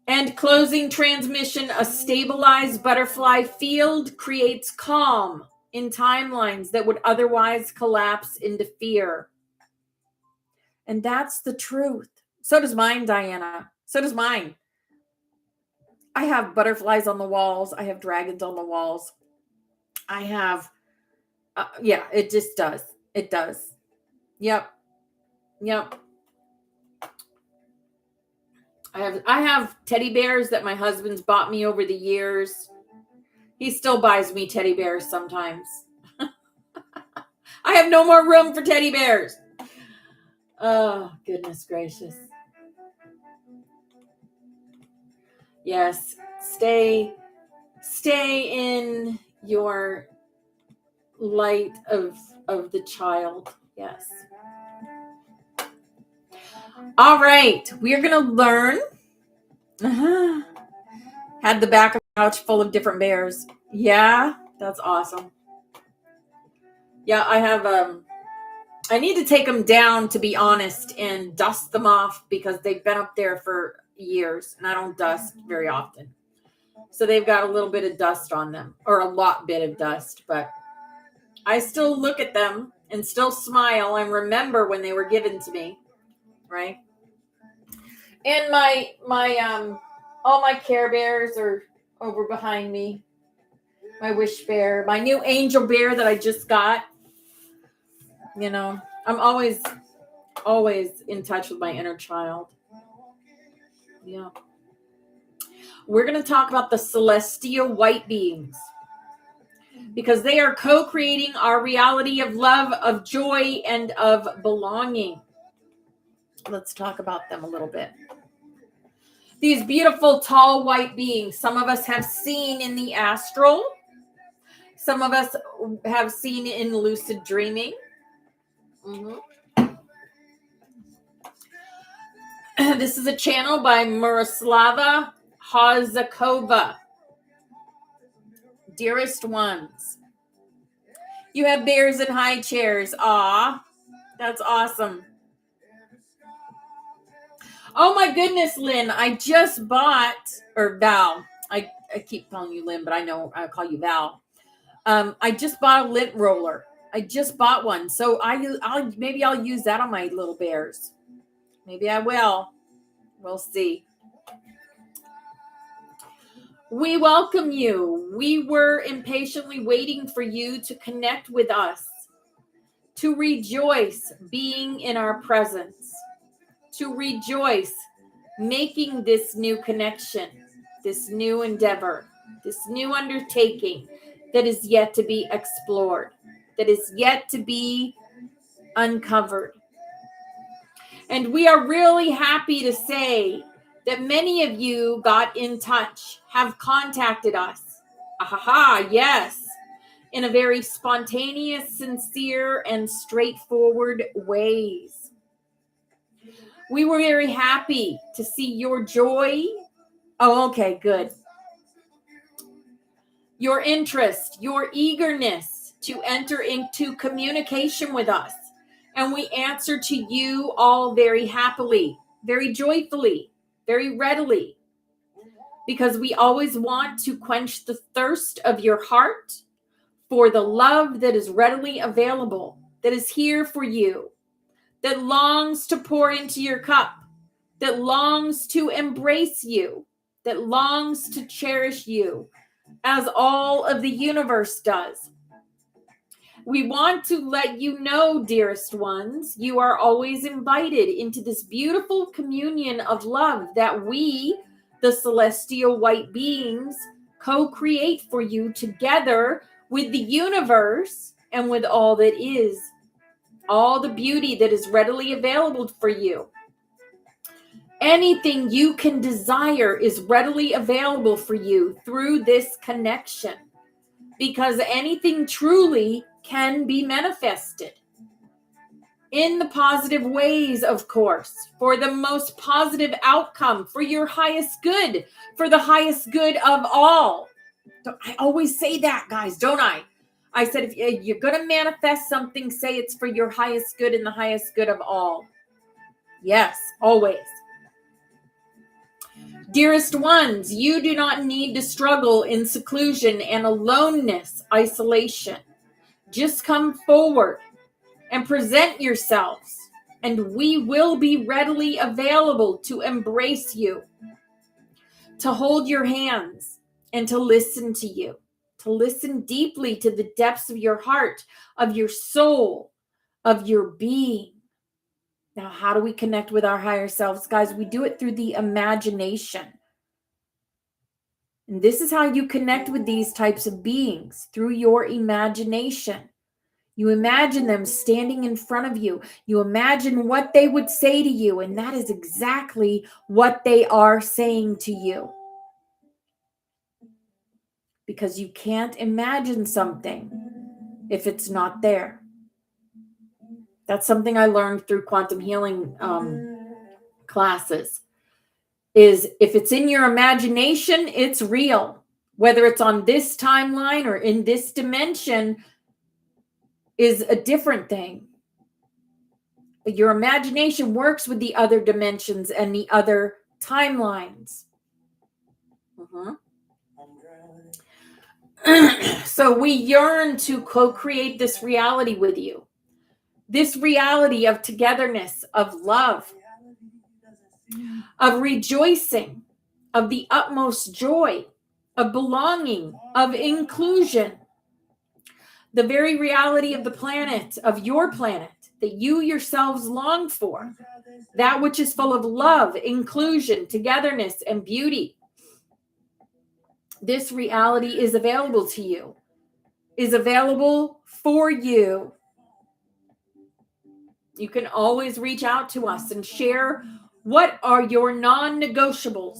S2: And closing transmission, a stabilized butterfly field creates calm in timelines that would otherwise collapse into fear. And that's the truth. So does mine, Diana. So does mine. I have butterflies on the walls. I have dragons on the walls. I have, it just does. It does. Yep. I have teddy bears that my husband's bought me over the years. He still buys me teddy bears sometimes. I have no more room for teddy bears. Oh, goodness gracious. Yes, stay in your light of the child. Yes. All right, we're going to learn. Had the back of the couch full of different bears. Yeah, that's awesome. Yeah, I have I need to take them down, to be honest, and dust them off because they've been up there for years and I don't dust very often. So they've got a little bit of dust on them, or a lot bit of dust, but I still look at them and still smile and remember when they were given to me, right? And my all my Care Bears are over behind me. My Wish Bear, my new Angel Bear that I just got. You know, I'm always in touch with my inner child. Yeah. We're going to talk about the celestial white beings because they are co-creating our reality of love, of joy, and of belonging. Let's talk about them a little bit. These beautiful, tall, white beings, some of us have seen in the astral. Some of us have seen in lucid dreaming. This is a channel by Miroslava Hazakova. Dearest ones, you have bears in high chairs. Aw, that's awesome. Oh my goodness, Lynn, I just bought, or Val, I keep calling you Lynn, but I know I call you Val. I just bought a lint roller. I just bought one. So maybe I'll use that on my little bears. Maybe I will. We'll see. We welcome you. We were impatiently waiting for you to connect with us, to rejoice being in our presence, to rejoice making this new connection, this new endeavor, this new undertaking that is yet to be explored, that is yet to be uncovered. And we are really happy to say that many of you got in touch, have contacted us. Yes. In a very spontaneous, sincere, and straightforward ways. We were very happy to see your joy. Oh, okay, good. Your interest, your eagerness to enter into communication with us. And we answer to you all very happily, very joyfully, very readily. Because we always want to quench the thirst of your heart for the love that is readily available, that is here for you, that longs to pour into your cup, that longs to embrace you, that longs to cherish you, as all of the universe does. We want to let you know, dearest ones, you are always invited into this beautiful communion of love that we, the celestial white beings, co-create for you together with the universe and with all that is, all the beauty that is readily available for you. Anything you can desire is readily available for you through this connection, because anything truly can be manifested in the positive ways, of course, for the most positive outcome, for your highest good, for the highest good of all. I always say that, guys, don't I? I said, if you're going to manifest something, say it's for your highest good and the highest good of all. Yes, always. Dearest ones, you do not need to struggle in seclusion and aloneness, isolation. Just come forward and present yourselves, and we will be readily available to embrace you, to hold your hands, and to listen to you, to listen deeply to the depths of your heart, of your soul, of your being. Now, how do we connect with our higher selves? Guys, we do it through the imagination. And this is how you connect with these types of beings, through your imagination. You imagine them standing in front of you. You imagine what they would say to you, and that is exactly what they are saying to you. Because you can't imagine something if it's not there. That's something I learned through quantum healing classes, is if it's in your imagination, it's real. Whether it's on this timeline or in this dimension is a different thing. But your imagination works with the other dimensions and the other timelines. So we yearn to co-create this reality with you. This reality of togetherness, of love, of rejoicing, of the utmost joy, of belonging, of inclusion. The very reality of the planet, of your planet, that you yourselves long for. That which is full of love, inclusion, togetherness, and beauty. This reality is available to you, is available for you. You can always reach out to us and share what are your non-negotiables.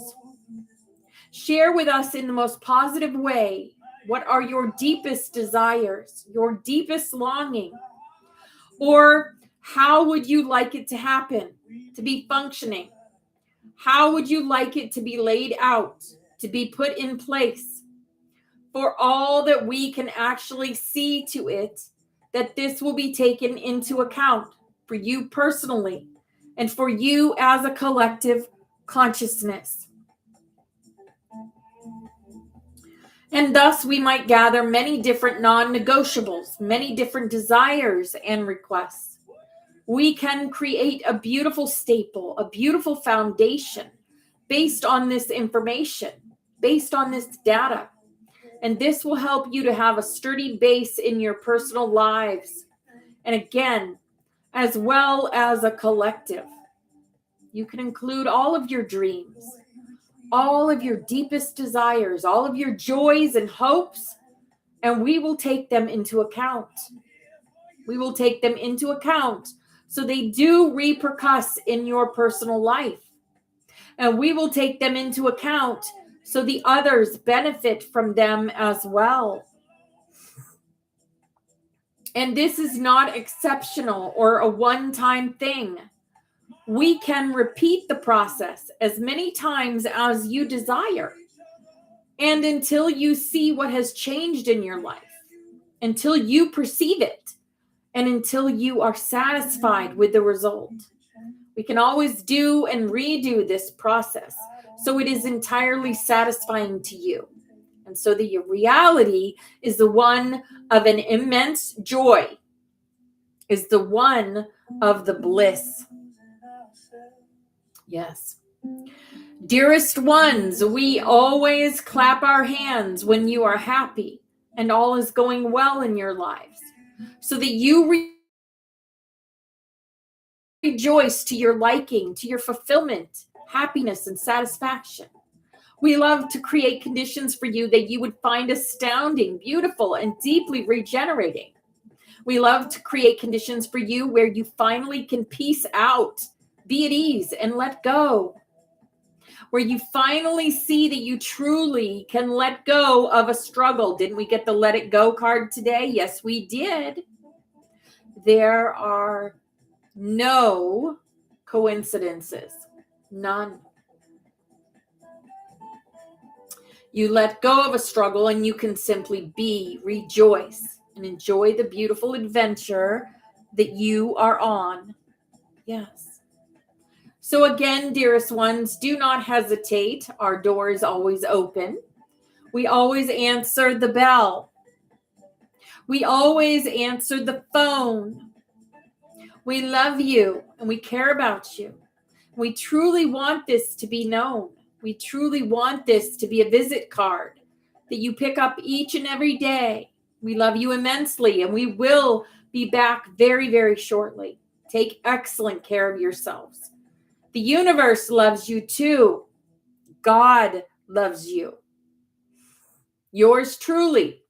S2: Share with us in the most positive way what are your deepest desires, your deepest longing, or how would you like it to happen, to be functioning? How would you like it to be laid out, to be put in place? For all that we can actually see to it, that this will be taken into account for you personally and for you as a collective consciousness. And thus we might gather many different non-negotiables, many different desires and requests. We can create a beautiful staple, a beautiful foundation based on this information, based on this data. And this will help you to have a sturdy base in your personal lives. And again, as well as a collective. You can include all of your dreams, all of your deepest desires, all of your joys and hopes, and we will take them into account. We will take them into account so they do repercuss in your personal life. And we will take them into account so the others benefit from them as well. And this is not exceptional or a one-time thing. We can repeat the process as many times as you desire. And until you see what has changed in your life, until you perceive it, and until you are satisfied with the result. We can always do and redo this process so it is entirely satisfying to you. And so the reality is the one of an immense joy, is the one of the bliss. Yes. Dearest ones, we always clap our hands when you are happy and all is going well in your lives, so that you rejoice to your liking, to your fulfillment, happiness, and satisfaction. We love to create conditions for you that you would find astounding, beautiful, and deeply regenerating. We love to create conditions for you where you finally can peace out, be at ease, and let go. Where you finally see that you truly can let go of a struggle. Didn't we get the Let It Go card today? Yes, we did. There are no coincidences. None. You let go of a struggle and you can simply be, rejoice, and enjoy the beautiful adventure that you are on. Yes. So again, dearest ones, do not hesitate. Our door is always open. We always answer the bell. We always answer the phone. We love you and we care about you. We truly want this to be known. We truly want this to be a visit card that you pick up each and every day. We love you immensely, and we will be back very, very shortly. Take excellent care of yourselves. The universe loves you too. God loves you. Yours truly,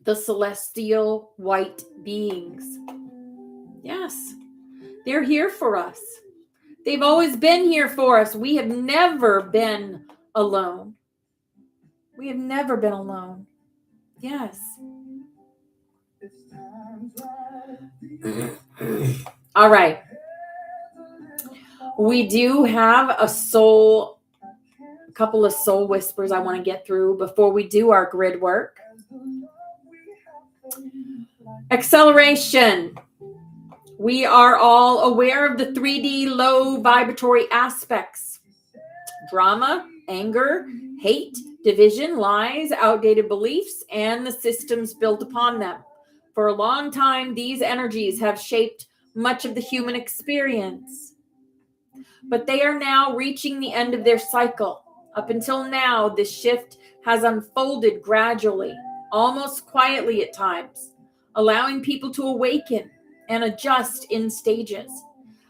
S2: the celestial white beings. Yes, they're here for us. They've always been here for us. We have never been alone. We have never been alone. Yes. All right. We do have a couple of soul whispers I want to get through before we do our grid work. Acceleration. We are all aware of the 3D low vibratory aspects. Drama, anger, hate, division, lies, outdated beliefs, and the systems built upon them. For a long time, these energies have shaped much of the human experience. But they are now reaching the end of their cycle. Up until now, this shift has unfolded gradually, almost quietly at times, allowing people to awaken and adjust in stages.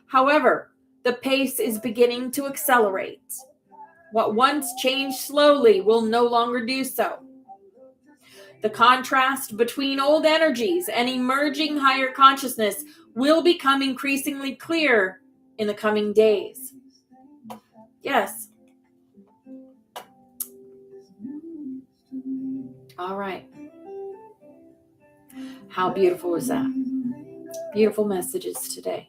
S2: However, the pace is beginning to accelerate. What once changed slowly will no longer do so. The contrast between old energies and emerging higher consciousness will become increasingly clear in the coming days. Yes. All right. How beautiful is that? Beautiful messages today.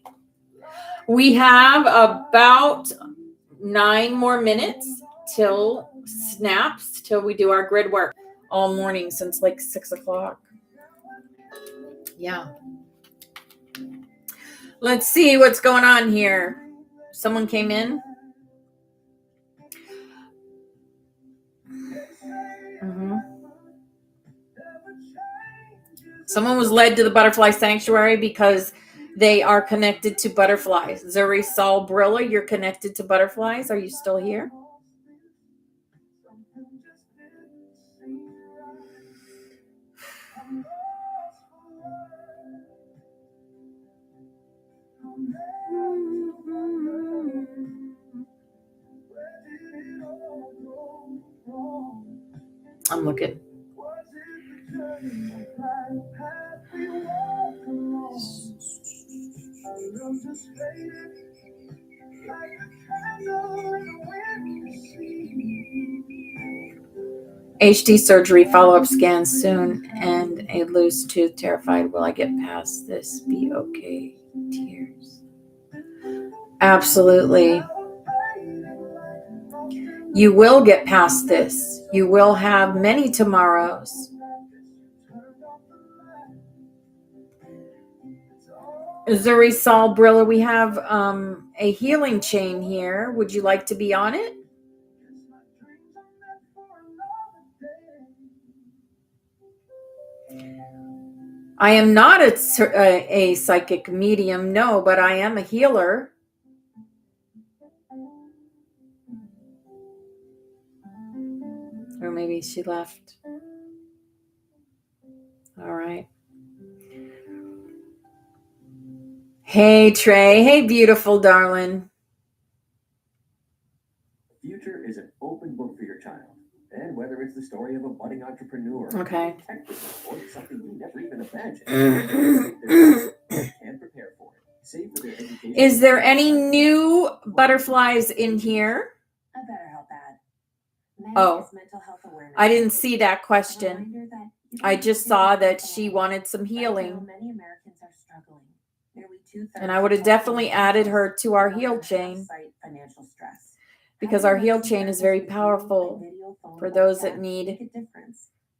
S2: We have about 9 more minutes till snaps, till we do our grid work. All morning since like 6 o'clock. Yeah. Let's see what's going on here. Someone came in. Someone was led to the butterfly sanctuary because they are connected to butterflies. Zuri Sol Brilla, you're connected to butterflies. Are you still here? I'm looking. HD surgery, follow-up scan soon, and a loose tooth. Terrified. Will I get past this? Be okay. Tears. Absolutely. You will get past this. You will have many tomorrows. Zuri Sol Brilla, we have a healing chain here. Would you like to be on it? I am not a psychic medium, no, but I am a healer. Or maybe she left. All right. Hey, Trey. Hey, beautiful darling.
S3: The future is an open book for your child. And whether it's the story of a budding entrepreneur,
S2: okay,
S3: or something you never even imagined, can prepare for it. Save for their education.
S2: Is there any new butterflies in here?
S4: A BetterHelp ad.
S2: Oh, I didn't see that question. I just saw that she wanted some healing.
S4: Many Americans are struggling. Nearly 2/3
S2: And I would have definitely added her to our heal chain,
S4: financial stress.
S2: because our heal chain is very powerful for those that need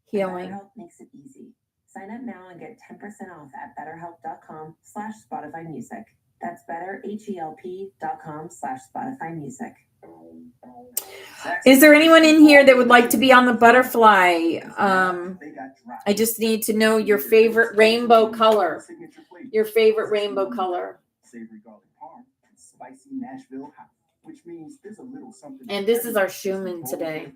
S2: healing.
S4: BetterHelp makes it easy. Sign up now and get 10% off at betterhelp.com/Spotify Music. That's betterhelp.com/Spotify Music.
S2: Is there anyone in here that would like to be on the butterfly? I just need to know your favorite rainbow color. Your favorite rainbow color. And this is our Schumann today.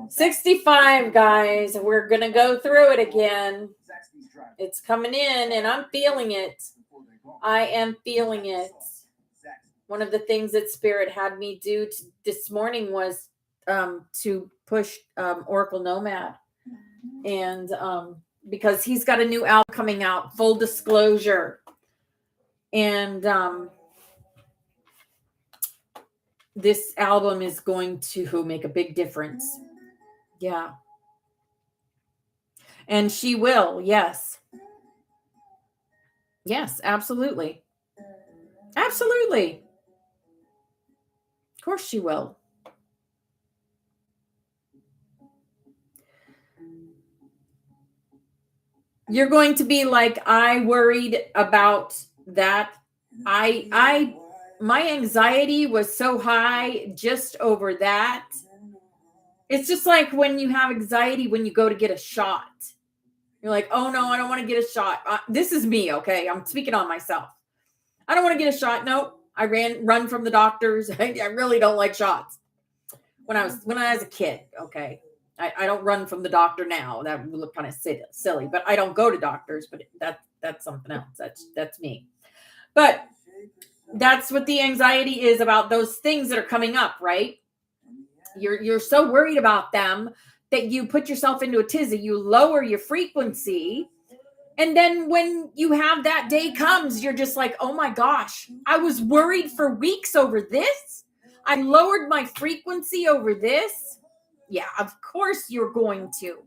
S2: 65, guys. We're going to go through it again. It's coming in and I'm feeling it. I am feeling it. One of the things that Spirit had me do this morning was to push Oracle Nomad. And because he's got a new album coming out, full disclosure. And this album is going to make a big difference. Yeah. And she will, yes. Yes, absolutely. Absolutely. Of course she will. You're going to be like, I worried about that. My anxiety was so high just over that. It's just like when you have anxiety when you go to get a shot. You're like, oh no, I don't want to get a shot. This is me, okay? I'm speaking on myself. I don't want to get a shot. No, I run from the doctors. I really don't like shots. When I was a kid, okay? I don't run from the doctor now. That would look kind of silly, but I don't go to doctors, but that's something else. That's me. But that's what the anxiety is about, those things that are coming up, right? You're so worried about them that you put yourself into a tizzy. You lower your frequency. And then when you have that day comes, you're just like, oh my gosh, I was worried for weeks over this. I lowered my frequency over this. Yeah, of course you're going to.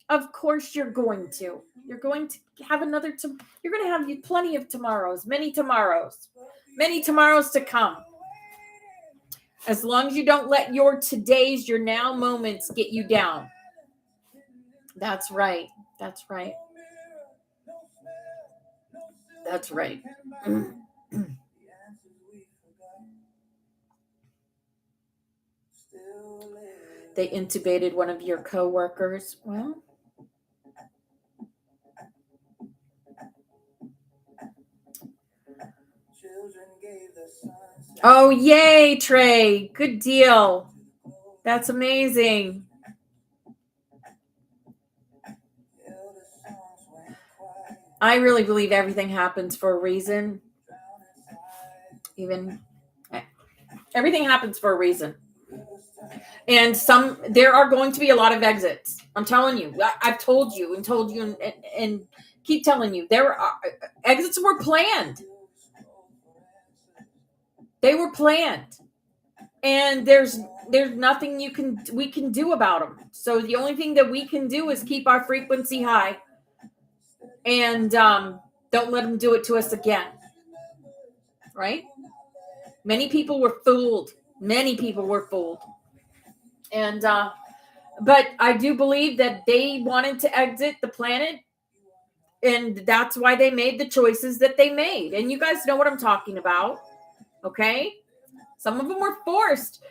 S2: Of course you're going to. You're going to have you're going to have plenty of tomorrows, many tomorrows to come. As long as you don't let your todays, your now moments get you down. That's right. That's right. That's right. They intubated one of your coworkers. Well, oh, yay, Trey. Good deal. That's amazing. I really believe everything happens for a reason. Everything happens for a reason. And there are going to be a lot of exits. I'm telling you. I've told you and keep telling you. Exits were planned. They were planned. And there's nothing we can do about them. So the only thing that we can do is keep our frequency high. And don't let them do it to us again. Right? Many people were fooled. And but I do believe that they wanted to exit the planet, and that's why they made the choices that they made. And you guys know what I'm talking about, okay? Some of them were forced.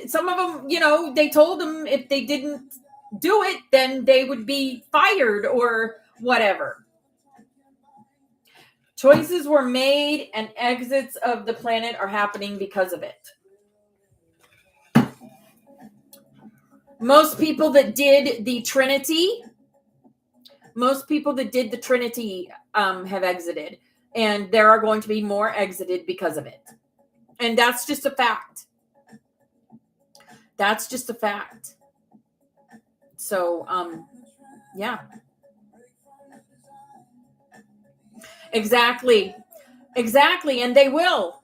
S2: Some of them, they told them if they didn't do it, then they would be fired or whatever. Choices were made, and exits of the planet are happening because of it. Most people that did the Trinity have exited, and there are going to be more exited because of it. And that's just a fact. So, yeah. Exactly. And they will.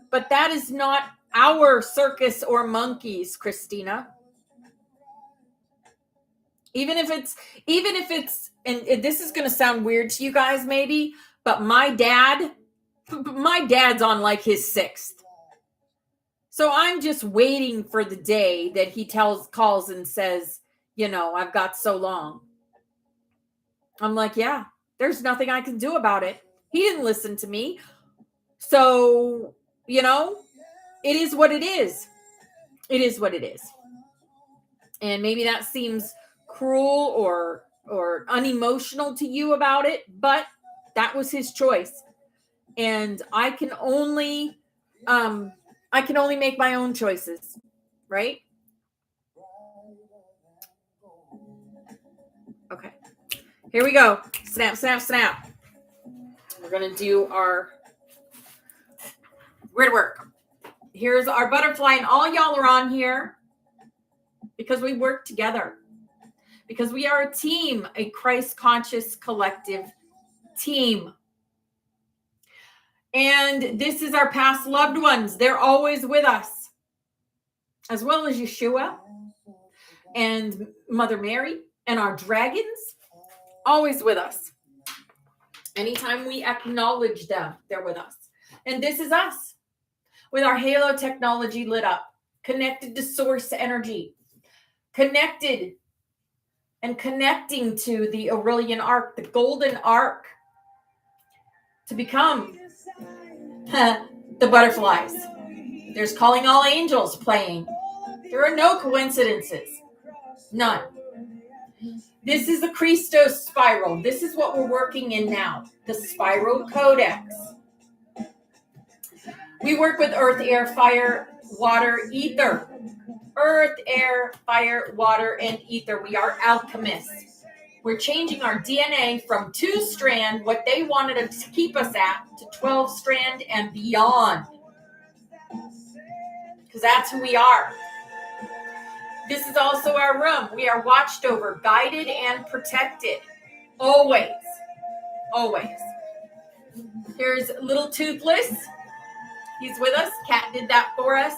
S2: But that is not our circus or monkeys, Christina. Even if it's, and this is going to sound weird to you guys maybe, but my dad's on like his 6th. So I'm just waiting for the day that he calls and says, I've got so long. I'm like, yeah, there's nothing I can do about it. He didn't listen to me. So, it is what it is. And maybe that seems cruel or unemotional to you about it, but that was his choice. And I can only make my own choices, right? Here we go. Snap, snap, snap. We're going to do our grid work. Here's our butterfly, and all y'all are on here because we work together. Because we are a team, a Christ-conscious collective team. And this is our past loved ones. They're always with us. As well as Yeshua and Mother Mary and our dragons. Always with us. Anytime we acknowledge them, they're with us. And this is us. With our halo technology lit up. Connected to source energy. Connected and connecting to the Aurelian arc, the golden arc, to become the butterflies. There's calling all angels playing. There are no coincidences. None. This is the Christos spiral. This is what we're working in now. The spiral codex. We work with earth, air, fire, water, ether. Earth, air, fire, water, and ether. We are alchemists. We're changing our DNA from 2-strand, what they wanted to keep us at, to 12-strand and beyond. Because that's who we are. This is also our room. We are watched over, guided, and protected. Always. Always. Here's Little Toothless. He's with us. Cat did that for us.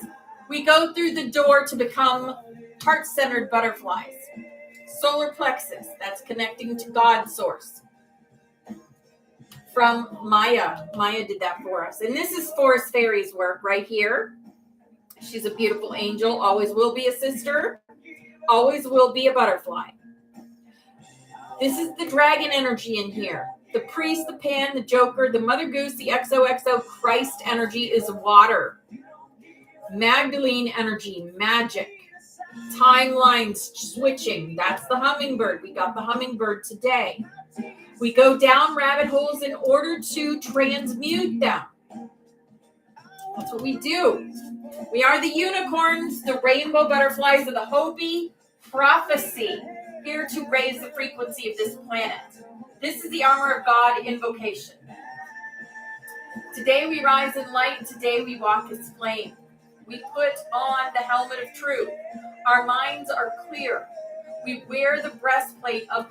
S2: We go through the door to become heart-centered butterflies. Solar plexus, that's connecting to God source. From Maya. Maya did that for us. And this is Forest Fairy's work right here. She's a beautiful angel. Always will be a sister. Always will be a butterfly. This is the dragon energy in here. The priest, the pan, the joker, the mother goose, the XOXO Christ energy is water. Magdalene energy, magic. Timelines switching. That's the hummingbird. We got the hummingbird today. We go down rabbit holes in order to transmute them. That's what we do. We are the unicorns, the rainbow butterflies of the Hopi prophecy, here to raise the frequency of this planet. This is the armor of God invocation. Today we rise in light. Today we walk as flame. We put on the helmet of truth. Our minds are clear. We wear the breastplate of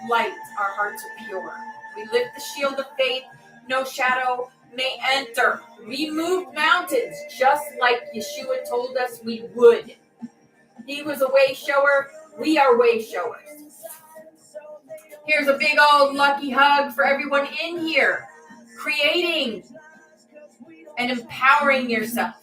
S2: light. Our hearts are pure. We lift the shield of faith. No shadow may enter. We move mountains just like Yeshua told us we would. He was a way shower. We are way showers. Here's a big old lucky hug for everyone in here. Creating and empowering yourself.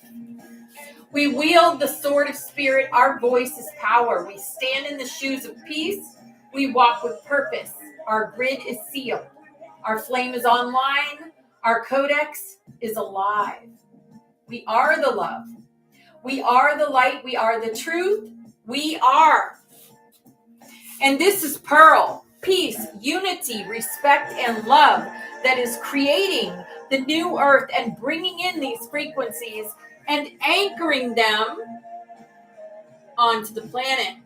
S2: We wield the sword of spirit. Our voice is power. We stand in the shoes of peace. We walk with purpose. Our grid is sealed. Our flame is online. Our codex is alive. We are the love. We are the light. We are the truth. We are. And this is Pearl. Peace, unity, respect, and love that is creating the new earth and bringing in these frequencies and anchoring them onto the planet.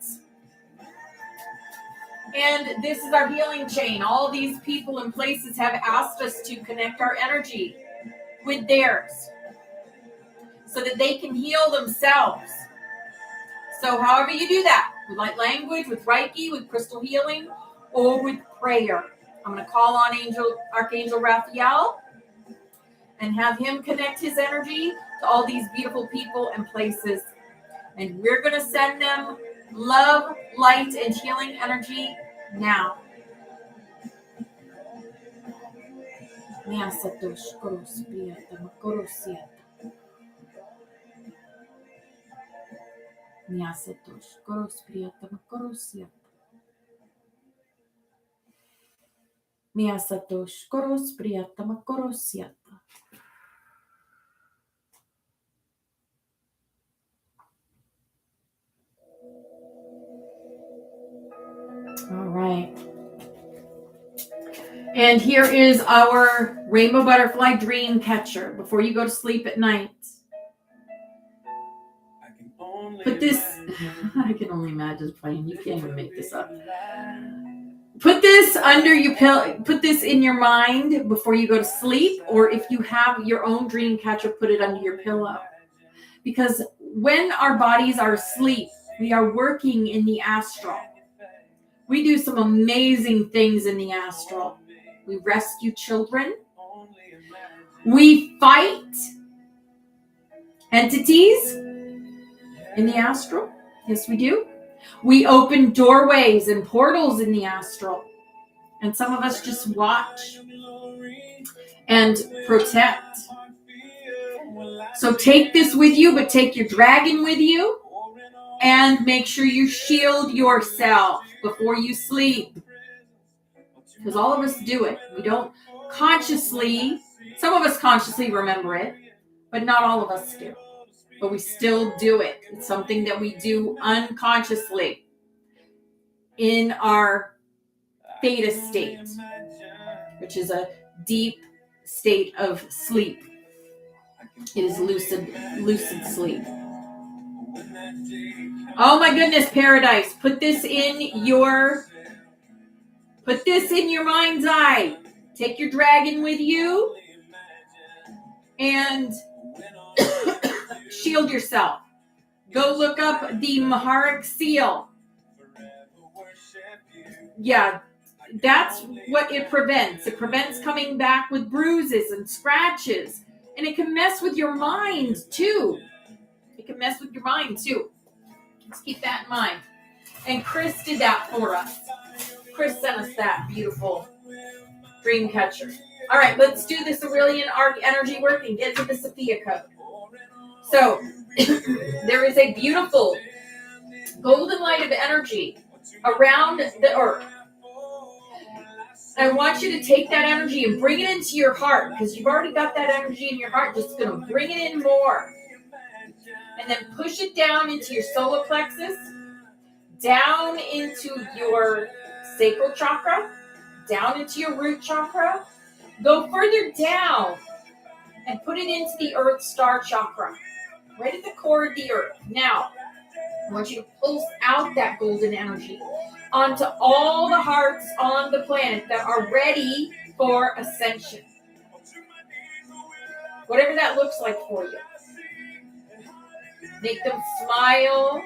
S2: And this is our healing chain. All these people and places have asked us to connect our energy with theirs so that they can heal themselves. So however you do that, with light language, with Reiki, with crystal healing, or with prayer. I'm going to call on Archangel Raphael and have him connect his energy to all these beautiful people and places. And we're going to send them love, light, and healing energy now. All right. And here is our rainbow butterfly dream catcher before you go to sleep at night. But this, I can only imagine playing. You can't even make this up. Put this under your pillow. Put this in your mind before you go to sleep, or if you have your own dream catcher, put it under your pillow. Because when our bodies are asleep, we are working in the astral. We do some amazing things in the astral. We rescue children. We fight entities in the astral. Yes, we do. We open doorways and portals in the astral. And some of us just watch and protect. So take this with you, but take your dragon with you. And make sure you shield yourself before you sleep. Because all of us do it. We don't consciously, some of us consciously remember it, but not all of us do. But we still do it. It's something that we do unconsciously in our theta state, which is a deep state of sleep. It is lucid sleep. Oh my goodness, Paradise. Put this in your mind's eye. Take your dragon with you and shield yourself. Go look up the Maharic seal. Yeah, that's what it prevents. It prevents coming back with bruises and scratches. And it can mess with your mind too. Let's keep that in mind. And Chris did that for us. Chris sent us that beautiful dream catcher. All right, let's do this Aurelian arc energy work and get to the Sophia code. So there is a beautiful golden light of energy around the earth. I want you to take that energy and bring it into your heart, because you've already got that energy in your heart. Just going to bring it in more. And then push it down into your solar plexus, down into your sacral chakra, down into your root chakra. Go further down and put it into the earth star chakra, right at the core of the earth. Now, I want you to pulse out that golden energy onto all the hearts on the planet that are ready for ascension. Whatever that looks like for you. Make them smile.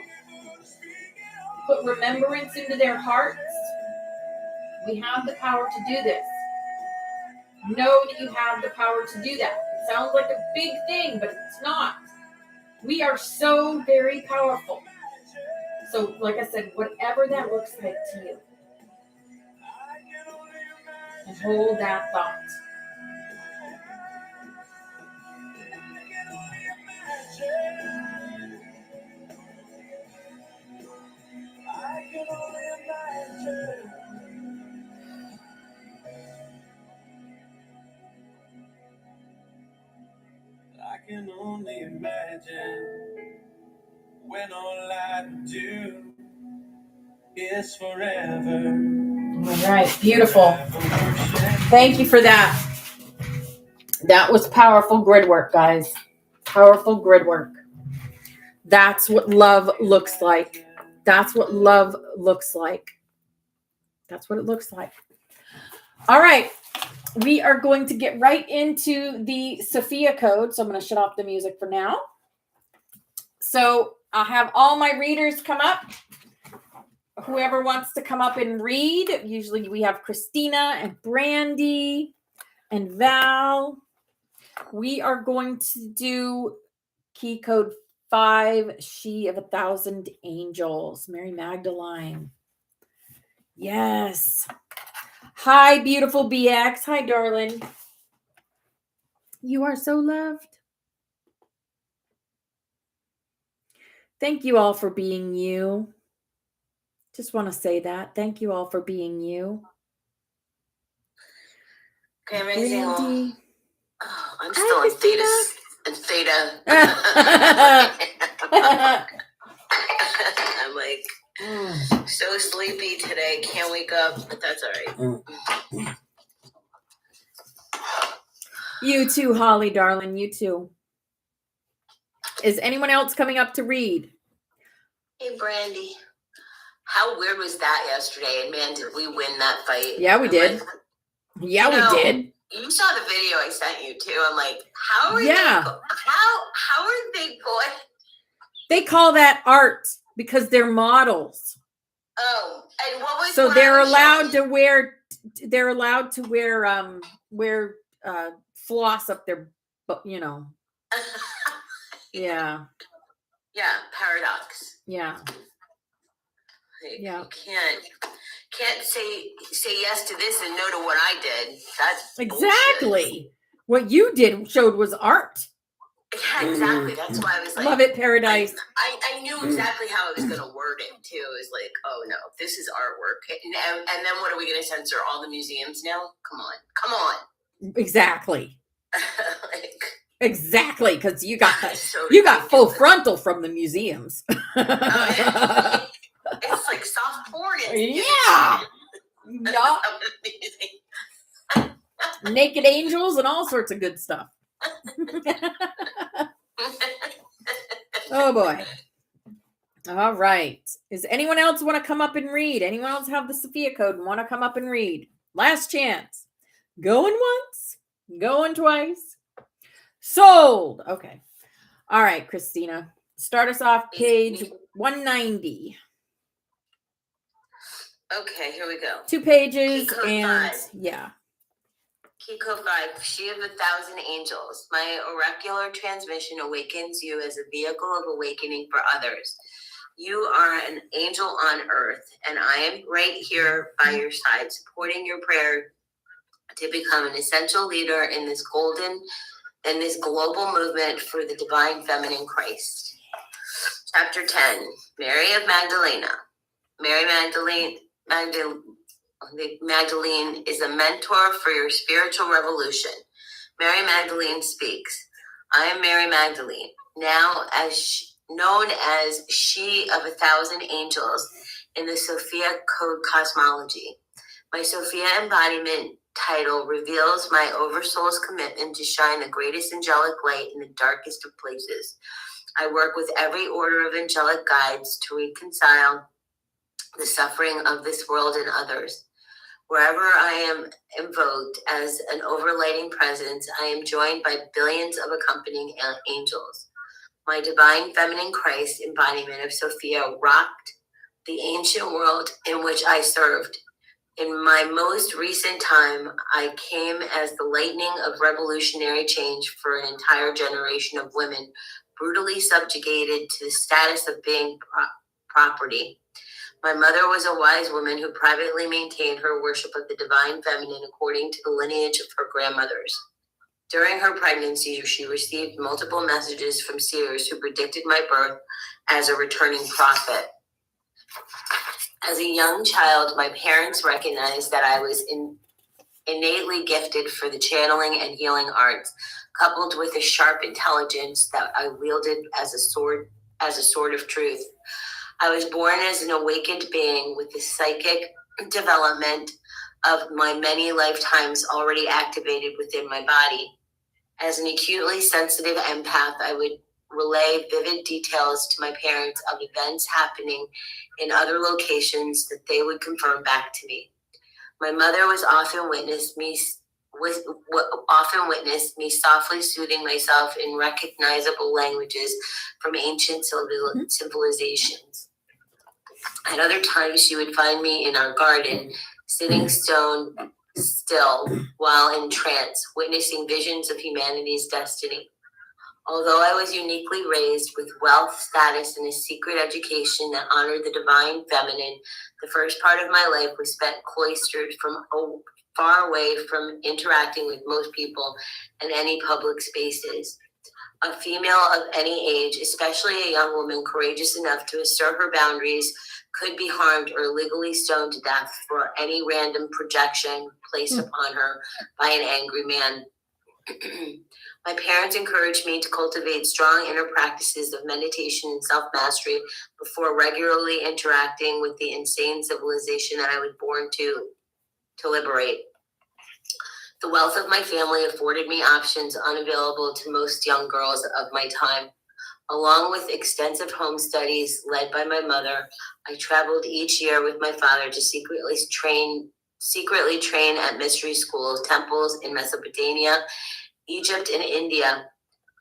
S2: Put remembrance into their hearts. We have the power to do this. Know that you have the power to do that. It sounds like a big thing, but it's not. We are so very powerful. So, like I said, whatever that looks like to you. And hold that thought.
S1: I can only imagine when all I do is forever.
S2: All right, beautiful. Thank you for that. That was powerful grid work, guys. Powerful grid work. That's what love looks like. That's what love looks like. That's what it looks like. All right. We are going to get right into the Sophia code. So I'm going to shut off the music for now. So I'll have all my readers come up. Whoever wants to come up and read. Usually we have Christina and Brandy and Val. We are going to do key code 5, She of 1,000 Angels, Mary Magdalene. Yes. Hi, beautiful BX. Hi, darling. You are so loved. Thank you all for being you. Just want to say that. Thank you all for being you.
S5: Okay, amazing.
S2: Brandy.
S5: Oh, I'm still in theta. I'm like so sleepy today. Can't wake up, but that's all right.
S2: You too, Holly, darling. You too. Is anyone else coming up to read?
S5: Hey, Brandy. How weird was that yesterday? And man, did we win that fight?
S2: Yeah, we
S5: I'm
S2: did.
S5: like,
S2: Yeah,
S5: you know,
S2: we did.
S5: You saw the video I sent you too. I'm like, how are
S2: Yeah.
S5: how are they going?
S2: They call that art because they're models.
S5: Oh, and what was
S2: So
S5: what
S2: they're
S5: I was
S2: allowed
S5: showing?
S2: to wear. They're allowed to wear floss up their, you know. Yeah.
S5: Yeah, paradox.
S2: Yeah.
S5: Like,
S2: Yeah.
S5: you can't say yes to this and no to what I did. That's
S2: Exactly.
S5: bullshit.
S2: What you did showed was art.
S5: Yeah, exactly. That's why I was like,
S2: Love it, Paradise.
S5: I knew exactly how I was going to word it too. It was like, oh no, this is artwork. And then what are we going to censor? All the museums now? Come on.
S2: Exactly.
S5: Like,
S2: Exactly, because you got
S5: so
S2: you got full
S5: ridiculous.
S2: frontal from the museums.
S5: Oh, it's like soft porn.
S2: Yeah. Yeah. Naked angels and all sorts of good stuff. Oh boy. All right. Is anyone else want to come up and read? Anyone else have the Sophia code and want to come up and read? Last chance. Going once, going twice. Sold. Okay. All right, Christina. Start us off page 190.
S5: Okay, here we go.
S2: 2 pages
S5: Kiko
S2: and
S5: 5.
S2: yeah.
S5: Kiko 5, she of 1,000 angels. My oracular transmission awakens you as a vehicle of awakening for others. You are an angel on earth, and I am right here by your side, supporting your prayer to become an essential leader in this global movement for the divine feminine Christ. Chapter 10, Mary of Magdalena. Mary Magdalene is a mentor for your spiritual revolution. Mary Magdalene speaks. I am Mary Magdalene, now known as she of 1,000 angels in the Sophia Code cosmology. My Sophia embodiment title reveals my oversoul's commitment to shine the greatest angelic light in the darkest of places. I work with every order of angelic guides to reconcile the suffering of this world and others. Wherever I am invoked as an overlighting presence, I am joined by billions of accompanying angels. My divine feminine Christ embodiment of Sophia rocked the ancient world in which I served. In my most recent time, I came as the lightning of revolutionary change for an entire generation of women brutally subjugated to the status of being property. My mother was a wise woman who privately maintained her worship of the divine feminine according to the lineage of her grandmothers. During her pregnancy, she received multiple messages from seers who predicted my birth as a returning prophet. As a young child, my parents recognized that I was innately gifted for the channeling and healing arts, coupled with a sharp intelligence that I wielded as a sword of truth. I was born as an awakened being with the psychic development of my many lifetimes already activated within my body. As an acutely sensitive empath, I would relay vivid details to my parents of events happening in other locations that they would confirm back to me. My mother was often witnessed me softly soothing myself in recognizable languages from ancient civilizations. At other times, she would find me in our garden, sitting still while in trance, witnessing visions of humanity's destiny. Although I was uniquely raised with wealth, status, and a secret education that honored the divine feminine, the first part of my life was spent cloistered far away from interacting with most people in any public spaces. A female of any age, especially a young woman courageous enough to assert her boundaries, could be harmed or legally stoned to death for any random projection placed upon her by an angry man. My parents encouraged me to cultivate strong inner practices of meditation and self-mastery before regularly interacting with the insane civilization that I was born to liberate. The wealth of my family afforded me options unavailable to most young girls of my time. Along with extensive home studies led by my mother, I traveled each year with my father to secretly train at mystery schools, temples in Mesopotamia, Egypt, and India.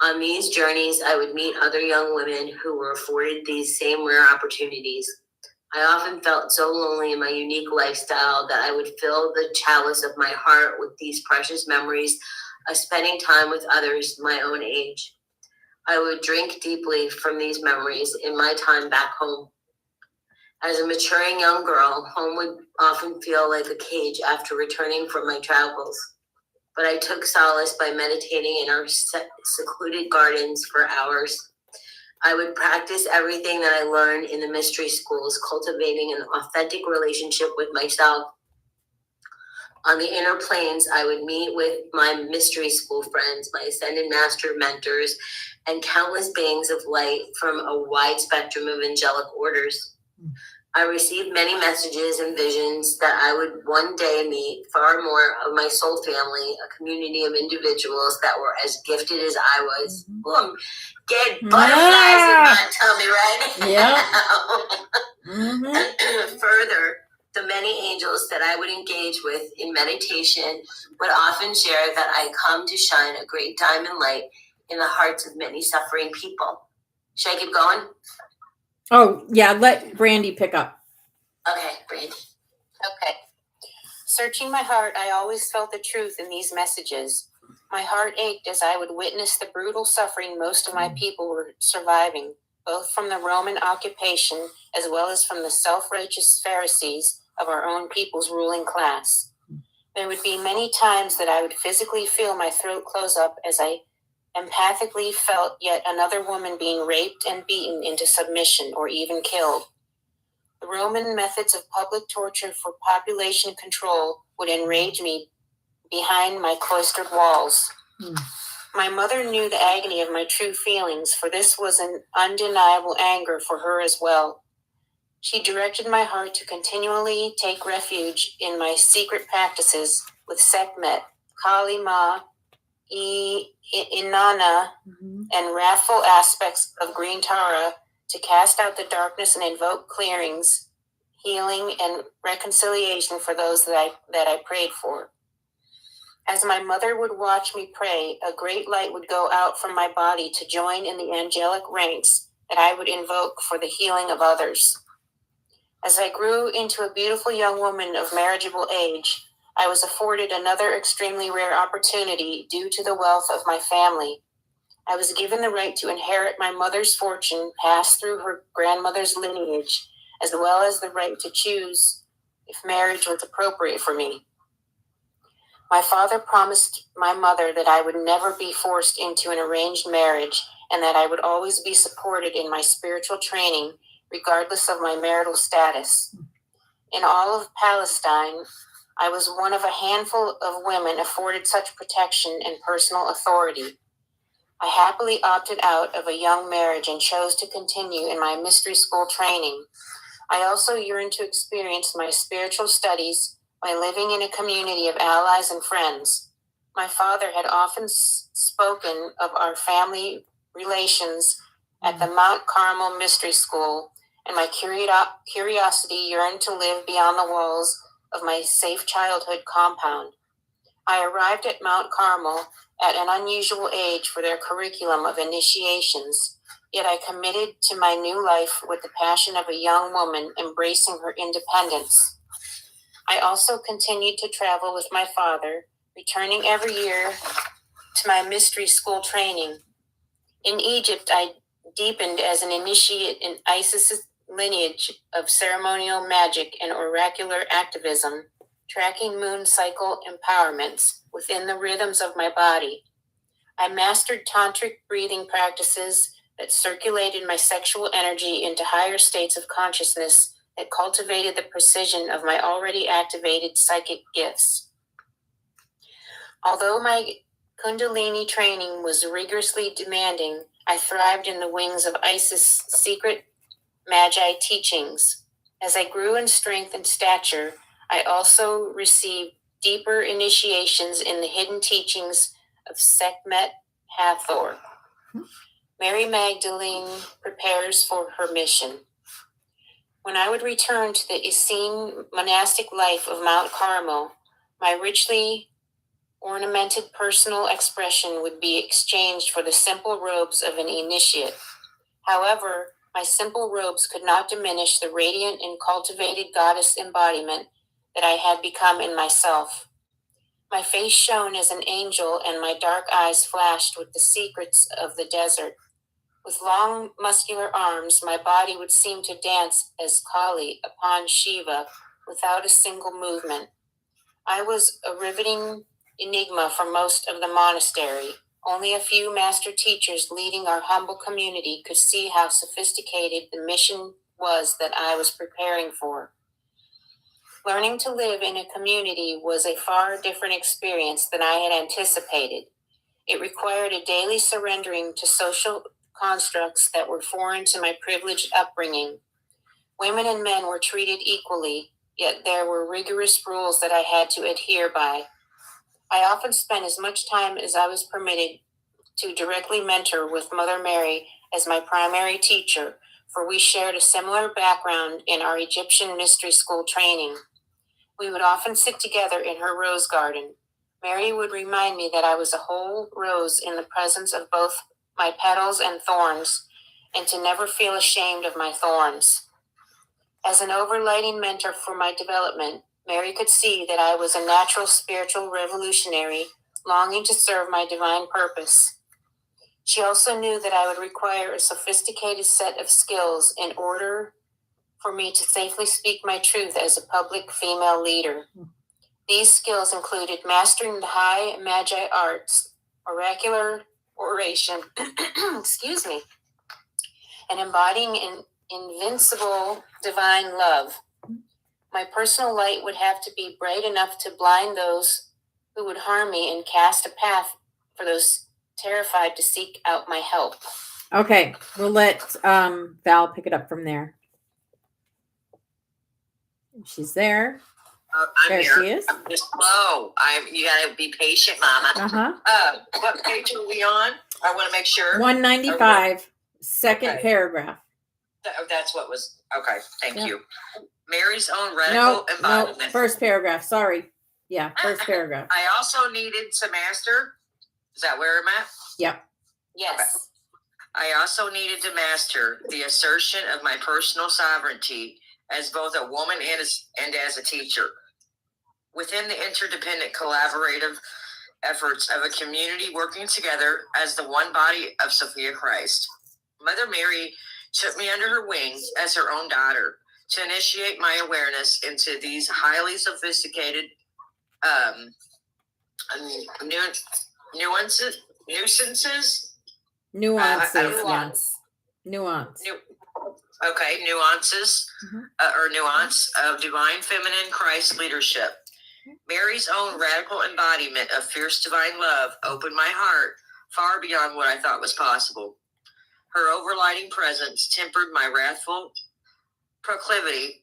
S5: On these journeys, I would meet other young women who were afforded these same rare opportunities. I often felt so lonely in my unique lifestyle that I would fill the chalice of my heart with these precious memories of spending time with others my own age. I would drink deeply from these memories in my time back home. As a maturing young girl, home would often feel like a cage after returning from my travels. But I took solace by meditating in our secluded gardens for hours. I would practice everything that I learned in the mystery schools, cultivating an authentic relationship with myself. On the inner planes, I would meet with my mystery school friends, my ascended master mentors, and countless beings of light from a wide spectrum of angelic orders. I received many messages and visions that I would one day meet far more of my soul family, a community of individuals that were as gifted as I was. Ooh, I'm getting butterflies in my tummy right now. Further, the many angels that I would engage with in meditation would often share that I come to shine a great diamond light in the hearts of many suffering people. Should I keep going?
S2: Oh, yeah, let Brandy pick up.
S5: Okay, Brandy.
S6: Okay. Searching my heart, I always felt the truth in these messages. My heart ached as I would witness the brutal suffering most of my people were surviving, both from the Roman occupation as well as from the self-righteous Pharisees of our own people's ruling class. There would be many times that I would physically feel my throat close up as I empathically felt yet another woman being raped and beaten into submission or even killed. The Roman methods of public torture for population control would enrage me behind my cloistered walls. My mother knew the agony of my true feelings, for this was an undeniable anger for her as well. She directed my heart to continually take refuge in my secret practices with Sekhmet, Kali Ma, Inanna, and wrathful aspects of Green Tara to cast out the darkness and invoke clearings, healing, and reconciliation for those that I prayed for. As my mother would watch me pray, a great light would go out from my body to join in the angelic ranks that I would invoke for the healing of others. As I grew into a beautiful young woman of marriageable age, I was afforded another extremely rare opportunity due to the wealth of my family. I was given the right to inherit my mother's fortune passed through her grandmother's lineage, as well as the right to choose if marriage was appropriate for me. My father promised my mother that I would never be forced into an arranged marriage and that I would always be supported in my spiritual training, regardless of my marital status. In all of Palestine, I was one of a handful of women afforded such protection and personal authority. I happily opted out of a young marriage and chose to continue in my mystery school training. I also yearned to experience my spiritual studies by living in a community of allies and friends. My father had often spoken of our family relations at the Mount Carmel Mystery School, and my curiosity yearned to live beyond the walls of my safe childhood compound. I arrived at Mount Carmel at an unusual age for their curriculum of initiations, yet I committed to my new life with the passion of a young woman embracing her independence. I also continued to travel with my father, returning every year to my mystery school training. In Egypt, I deepened as an initiate in Isis' lineage of ceremonial magic and oracular activism, tracking moon cycle empowerments within the rhythms of my body. I mastered tantric breathing practices that circulated my sexual energy into higher states of consciousness that cultivated the precision of my already activated psychic gifts. Although my Kundalini training was rigorously demanding, I thrived in the wings of Isis' secret magi teachings. As I grew in strength and stature, I also received deeper initiations in the hidden teachings of Sekhmet Hathor. Mary Magdalene prepares for her mission. When I would return to the Essene monastic life of Mount Carmel, my richly ornamented personal expression would be exchanged for the simple robes of an initiate. However, my simple robes could not diminish the radiant and cultivated goddess embodiment that I had become in myself. My face shone as an angel, and my dark eyes flashed with the secrets of the desert. With long, muscular arms, my body would seem to dance as Kali upon Shiva without a single movement. I was a riveting enigma for most of the monastery. Only a few master teachers leading our humble community could see how sophisticated the mission was that I was preparing for. Learning to live in a community was a far different experience than I had anticipated. It required a daily surrendering to social constructs that were foreign to my privileged upbringing. Women and men were treated equally, yet there were rigorous rules that I had to adhere by. I often spent as much time as I was permitted to directly mentor with Mother Mary as my primary teacher, for we shared a similar background in our Egyptian mystery school training. We would often sit together in her rose garden. Mary would remind me that I was a whole rose in the presence of both my petals and thorns, and to never feel ashamed of my thorns. As an overlighting mentor for my development, Mary could see that I was a natural spiritual revolutionary, longing to serve my divine purpose. She also knew that I would require a sophisticated set of skills in order for me to safely speak my truth as a public female leader. These skills included mastering the high magi arts, oracular oration, excuse me, and embodying an invincible divine love. My personal light would have to be bright enough to blind those who would harm me and cast a path for those terrified to seek out my help.
S2: Okay, we'll let Val pick it up from there. She's there.
S5: I'm
S2: There
S5: here.
S2: she is.
S5: I'm just slow. You gotta be patient, Mama. What page are we on? I want to make sure.
S2: 195, second
S5: Okay.
S2: paragraph.
S5: That's what was okay. Thank
S2: Yeah.
S5: you. Mary's own radical
S2: No,
S5: embodiment.
S2: first paragraph. Sorry. Yeah, first paragraph.
S5: I also needed to master. Is that where I'm at?
S2: Yep.
S6: Yes.
S5: Okay. I also needed to master the assertion of my personal sovereignty as both a woman and as a teacher. Within the interdependent collaborative efforts of a community working together as the one body of Sophia Christ. Mother Mary took me under her wing as her own daughter to initiate my awareness into these highly sophisticated nuances. Nuances or nuance of divine feminine Christ leadership. Mary's own radical embodiment of fierce divine love opened my heart far beyond what I thought was possible. Her overlighting presence tempered my wrathful proclivity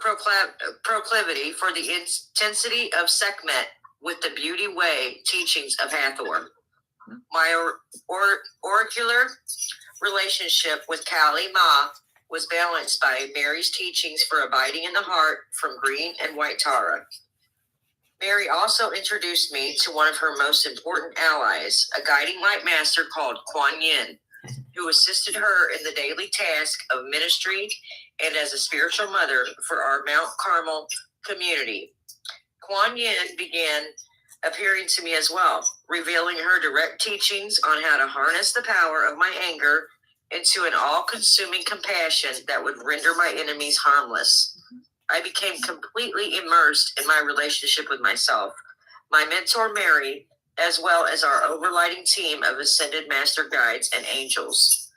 S5: for the intensity of Sekhmet with the beauty way teachings of Hathor. My oracular relationship with Kali Ma was balanced by Mary's teachings for abiding in the heart from green and white Tara. Mary also introduced me to one of her most important allies, a guiding light master called Kuan Yin, who assisted her in the daily task of ministry and as a spiritual mother for our Mount Carmel community. Kuan Yin began appearing to me as well, revealing her direct teachings on how to harness the power of my anger into an all-consuming compassion that would render my enemies harmless. I became completely immersed in my relationship with myself, my mentor Mary, as well as our overlighting team of ascended master guides and angels.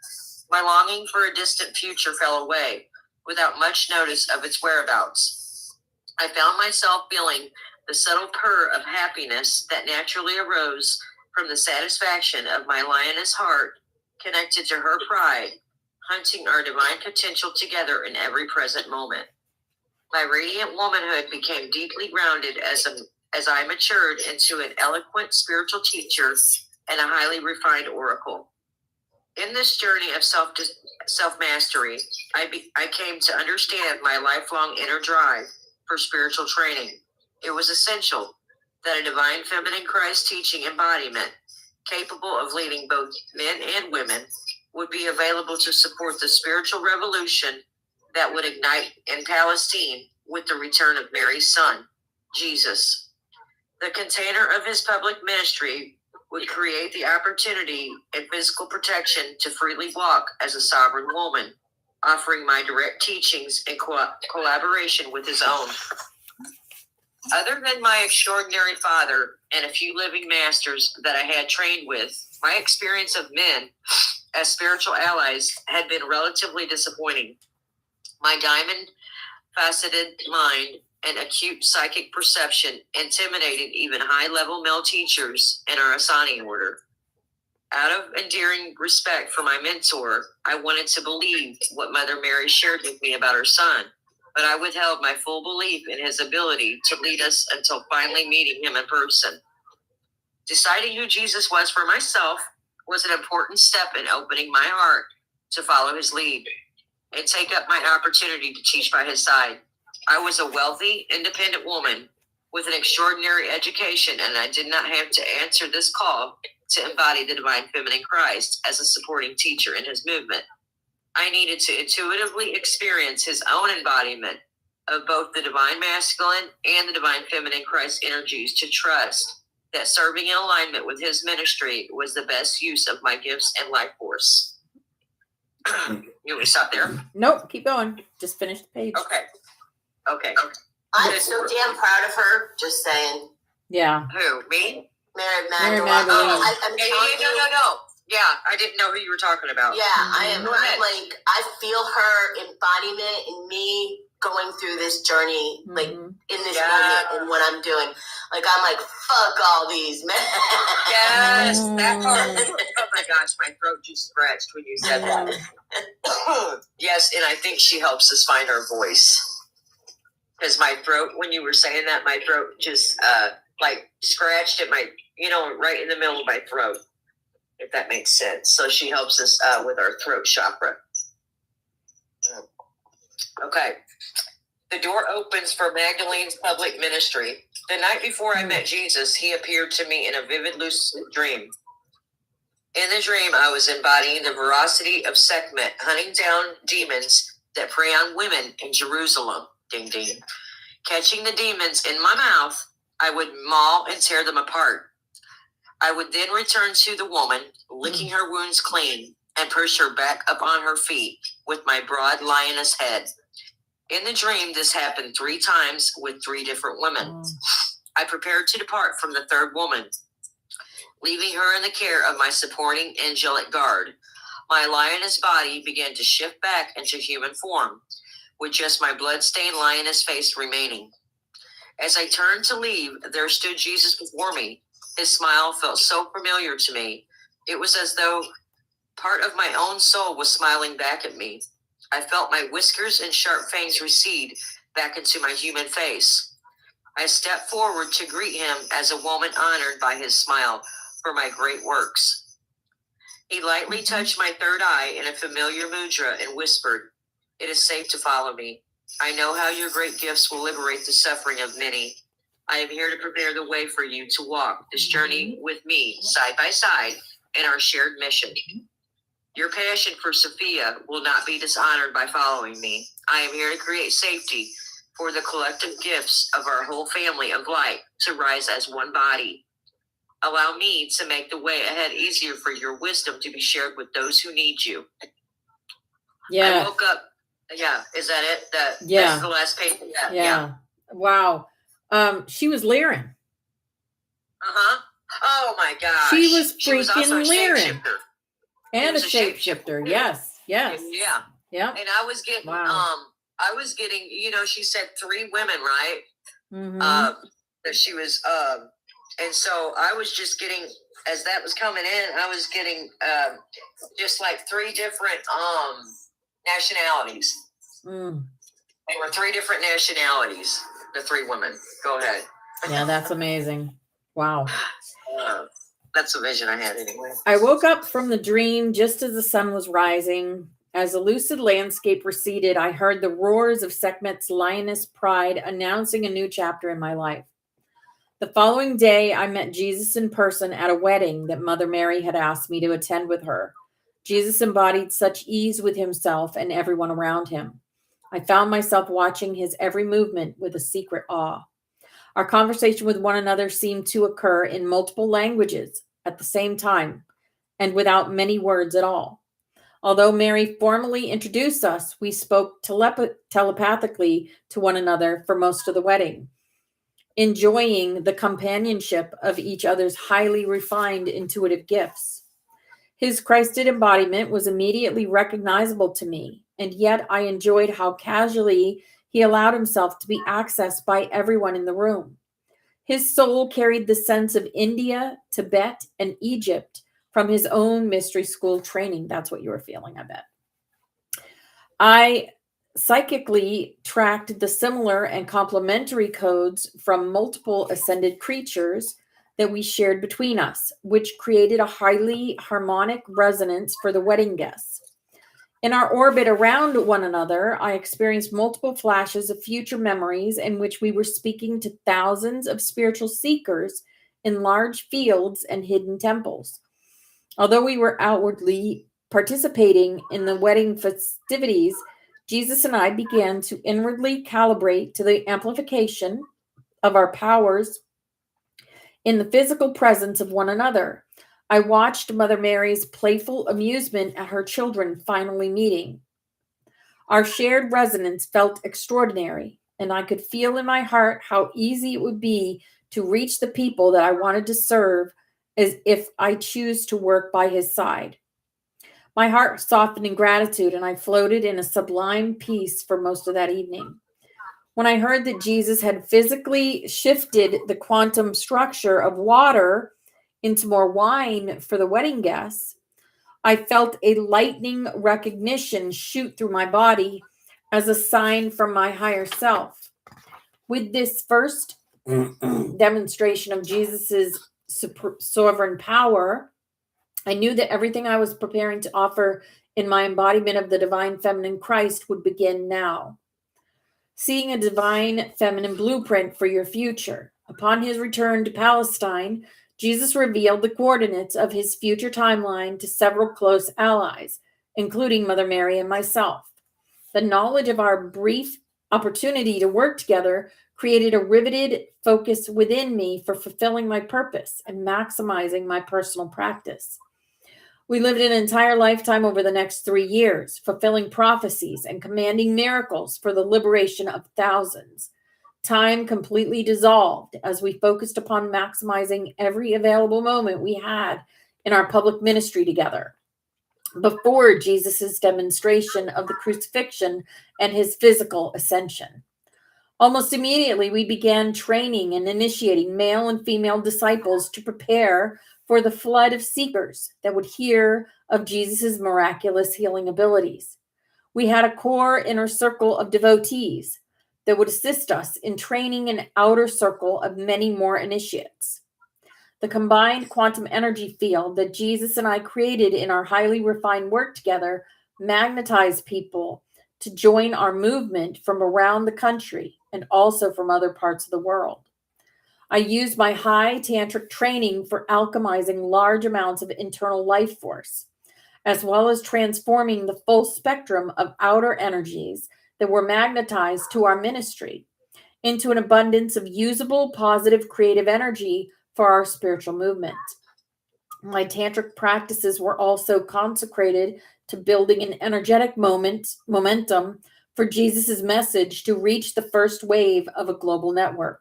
S5: My longing for a distant future fell away without much notice of its whereabouts. I found myself feeling the subtle purr of happiness that naturally arose from the satisfaction of my lioness heart connected to her pride, hunting our divine potential together in every present moment. My radiant womanhood became deeply grounded as I matured into an eloquent spiritual teacher and a highly refined oracle. In this journey of self-mastery, I came to understand my lifelong inner drive for spiritual training. It was essential that a divine feminine Christ teaching embodiment capable of leading both men and women would be available to support the spiritual revolution that would ignite in Palestine with the return of Mary's son, Jesus. The container of his public ministry would create the opportunity and physical protection to freely walk as a sovereign woman, offering my direct teachings in collaboration with his own. Other than my extraordinary father and a few living masters that I had trained with, my experience of men as spiritual allies had been relatively disappointing. My diamond-faceted mind and acute psychic perception intimidated even high-level male teachers in our Asani order. Out of endearing respect for my mentor, I wanted to believe what Mother Mary shared with me about her son, but I withheld my full belief in his ability to lead us until finally meeting him in person. Deciding who Jesus was for myself was an important step in opening my heart to follow his lead and take up my opportunity to teach by his side. I was a wealthy, independent woman with an extraordinary education, and I did not have to answer this call to embody the divine feminine Christ as a supporting teacher in his movement. I needed to intuitively experience his own embodiment of both the divine masculine and the divine feminine Christ energies to trust that serving in alignment with his ministry was the best use of my gifts and life force. You want me to stop there?
S2: Nope, keep going. Just finish the page.
S5: Okay.
S7: I'm so damn proud of her. Just saying.
S2: Yeah.
S5: Who? Me?
S7: Mary
S2: Mary
S7: Magdalene.
S2: Magdalene.
S7: Oh, I'm telling you.
S5: No. Yeah, I didn't know who you were talking about.
S7: Yeah, I'm like, I feel her embodiment in me going through this journey, like in this moment and what I'm doing. Like, I'm like, fuck all these men.
S5: Yes, that part. Oh my gosh, my throat just scratched when you said that. Yes, and I think she helps us find our voice. Because my throat, when you were saying that, my throat just like scratched at my, right in the middle of my throat, if that makes sense. So she helps us with our throat chakra. Okay. The door opens for Magdalene's public ministry. The night before I met Jesus, he appeared to me in a vivid, lucid dream. In the dream, I was embodying the veracity of Sekhmet, hunting down demons that prey on women in Jerusalem. Ding, ding. Catching the demons in my mouth, I would maul and tear them apart. I would then return to the woman, licking her wounds clean, and push her back up on her feet with my broad lioness head. In the dream, this happened 3 times with 3 different women. I prepared to depart from the third woman, leaving her in the care of my supporting angelic guard. My lioness body began to shift back into human form, with just my blood-stained lioness face remaining. As I turned to leave, there stood Jesus before me. His smile felt so familiar to me. It was as though part of my own soul was smiling back at me. I felt my whiskers and sharp fangs recede back into my human face. I stepped forward to greet him as a woman honored by his smile for my great works. He lightly touched my third eye in a familiar mudra and whispered, "It is safe to follow me. I know how your great gifts will liberate the suffering of many. I am here to prepare the way for you to walk this journey with me side by side in our shared mission. Your passion for Sophia will not be dishonored by following me. I am here to create safety for the collective gifts of our whole family of light to rise as one body. Allow me to make the way ahead easier for your wisdom to be shared with those who need you."
S2: Yeah.
S5: I woke up. Yeah, is that it?
S2: Yeah.
S5: That's the last page.
S2: Yeah. Wow. She was Lyran.
S5: Oh my gosh.
S2: She was
S5: also
S2: freaking
S5: a
S2: Lyran.
S5: shapeshifter.
S2: And a
S5: was a
S2: shapeshifter.
S5: shapeshifter.
S2: Yes.
S5: Yeah.
S2: Yep.
S5: And I was getting she said 3 women, right? That she was and so I was just getting, as that was coming in, I was getting just like 3 different nationalities. They were 3 different nationalities, the 3 women. Go ahead.
S2: Yeah, that's amazing. Wow.
S5: That's the vision I had anyway.
S2: I woke up from the dream just as the sun was rising. As the lucid landscape receded, I heard the roars of Sekhmet's lioness pride announcing a new chapter in my life. The following day, I met Jesus in person at a wedding that Mother Mary had asked me to attend with her. Jesus embodied such ease with himself and everyone around him. I found myself watching his every movement with a secret awe. Our conversation with one another seemed to occur in multiple languages at the same time and without many words at all. Although Mary formally introduced us, we spoke telepathically to one another for most of the wedding, enjoying the companionship of each other's highly refined intuitive gifts. His Christed embodiment was immediately recognizable to me, and yet I enjoyed how casually he allowed himself to be accessed by everyone in the room. His soul carried the sense of India, Tibet, and Egypt from his own mystery school training. That's what you were feeling, I bet. I psychically tracked the similar and complementary codes from multiple ascended creatures that we shared between us, which created a highly harmonic resonance for the wedding guests. In our orbit around one another, I experienced multiple flashes of future memories in which we were speaking to thousands of spiritual seekers in large fields and hidden temples. Although we were outwardly participating in the wedding festivities, Jesus and I began to inwardly calibrate to the amplification of our powers in the physical presence of one another. I watched Mother Mary's playful amusement at her children finally meeting. Our shared resonance felt extraordinary, and I could feel in my heart how easy it would be to reach the people that I wanted to serve as if I choose to work by his side. My heart softened in gratitude, and I floated in a sublime peace for most of that evening. When I heard that Jesus had physically shifted the quantum structure of water into more wine for the wedding guests, I felt a lightning recognition shoot through my body as a sign from my higher self. With this first demonstration of Jesus's sovereign power, I knew that everything I was preparing to offer in my embodiment of the divine feminine Christ would begin now. Seeing a divine feminine blueprint for your future. Upon his return to Palestine, Jesus revealed the coordinates of his future timeline to several close allies, including Mother Mary and myself. The knowledge of our brief opportunity to work together created a riveted focus within me for fulfilling my purpose and maximizing my personal practice. We lived an entire lifetime over the next 3 years, fulfilling prophecies and commanding miracles for the liberation of thousands. Time completely dissolved as we focused upon maximizing every available moment we had in our public ministry together. Before Jesus' demonstration of the crucifixion and his physical ascension. Almost immediately, we began training and initiating male and female disciples to prepare for the flood of seekers that would hear of Jesus' miraculous healing abilities. We had a core inner circle of devotees that would assist us in training an outer circle of many more initiates. The combined quantum energy field that Jesus and I created in our highly refined work together magnetized people to join our movement from around the country and also from other parts of the world. I used my high tantric training for alchemizing large amounts of internal life force, as well as transforming the full spectrum of outer energies that were magnetized to our ministry into an abundance of usable, positive, creative energy for our spiritual movement. My tantric practices were also consecrated to building an energetic momentum for Jesus' message to reach the first wave of a global network.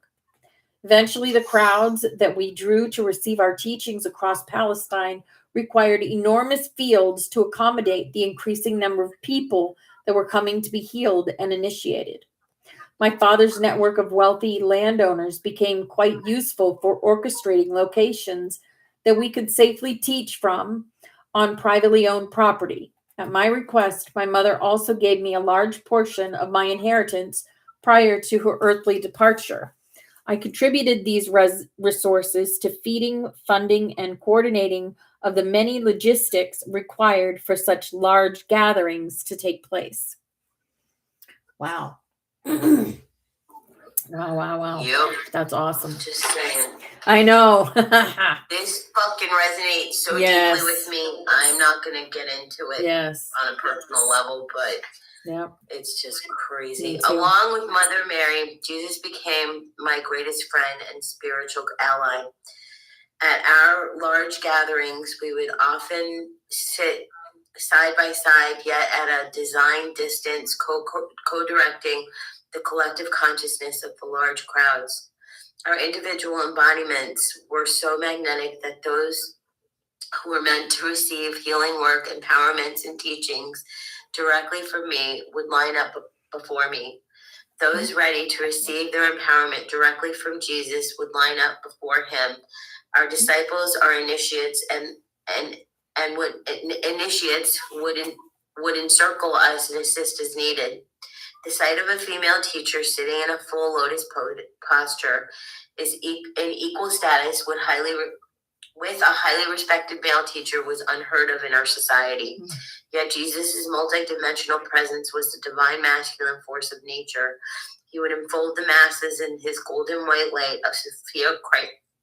S2: Eventually, the crowds that we drew to receive our teachings across Palestine required enormous fields to accommodate the increasing number of people that were coming to be healed and initiated. My father's network of wealthy landowners became quite useful for orchestrating locations that we could safely teach from on privately owned property. At my request, my mother also gave me a large portion of my inheritance prior to her earthly departure. I contributed these resources to feeding, funding, and coordinating of the many logistics required for such large gatherings to take place. Wow. Wow.
S5: Yep.
S2: That's awesome.
S5: Just saying.
S2: I know.
S5: This fucking resonates so
S2: Yes.
S5: deeply with me. I'm not going to get into it
S2: Yes.
S5: on a personal level, but
S2: Yep.
S5: it's just
S2: Me
S5: crazy.
S2: too.
S5: Along with Mother Mary, Jesus became my greatest friend and spiritual ally. At our large gatherings, we would often sit side by side, yet at a designed distance, co-directing the collective consciousness of the large crowds. Our individual embodiments were so magnetic that those who were meant to receive healing work, empowerments, and teachings directly from me would line up before me. Those ready to receive their empowerment directly from Jesus would line up before him. Our disciples are initiates initiates would encircle us and assist as needed. The sight of a female teacher sitting in a full lotus posture is in equal status with a highly respected male teacher was unheard of in our society. Yet Jesus' multidimensional presence was the divine masculine force of nature. He would enfold the masses in his golden white light of Sophia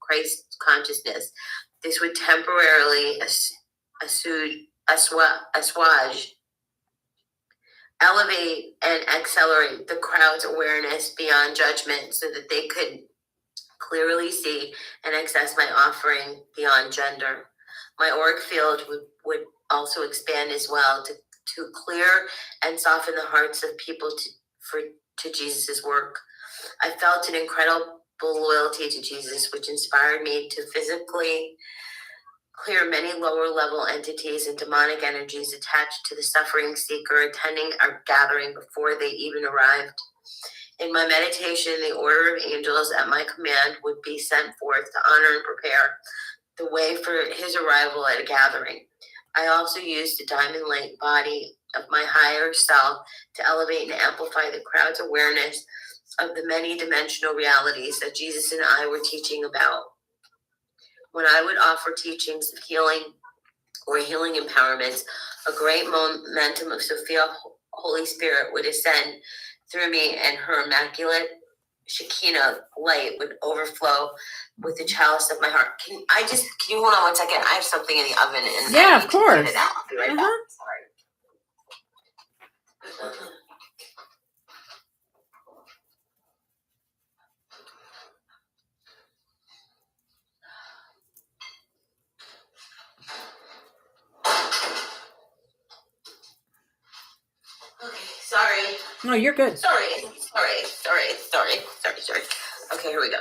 S5: Christ consciousness. This would temporarily assuage, elevate, and accelerate the crowd's awareness beyond judgment so that they could clearly see and access my offering beyond gender. My auric field would also expand as well to clear and soften the hearts of people to Jesus' work. I felt an incredible loyalty to Jesus, which inspired me to physically clear many lower level entities and demonic energies attached to the suffering seeker attending our gathering before they even arrived. In my meditation, the order of angels at my command would be sent forth to honor and prepare the way for his arrival at a gathering. I also used the diamond light body of my higher self to elevate and amplify the crowd's awareness of the many dimensional realities that Jesus and I were teaching about. When I would offer teachings of healing or healing empowerments, a great momentum of Sophia Holy Spirit would ascend through me, and her immaculate Shekinah light would overflow with the chalice of my heart. Can you hold on 1 second? I have something in the oven, and
S2: Yeah,
S5: I
S2: of
S5: need to
S2: course.
S5: get it out. I'll be right back. Sorry. Okay, sorry.
S2: No, you're good.
S5: Sorry. Okay, here we go.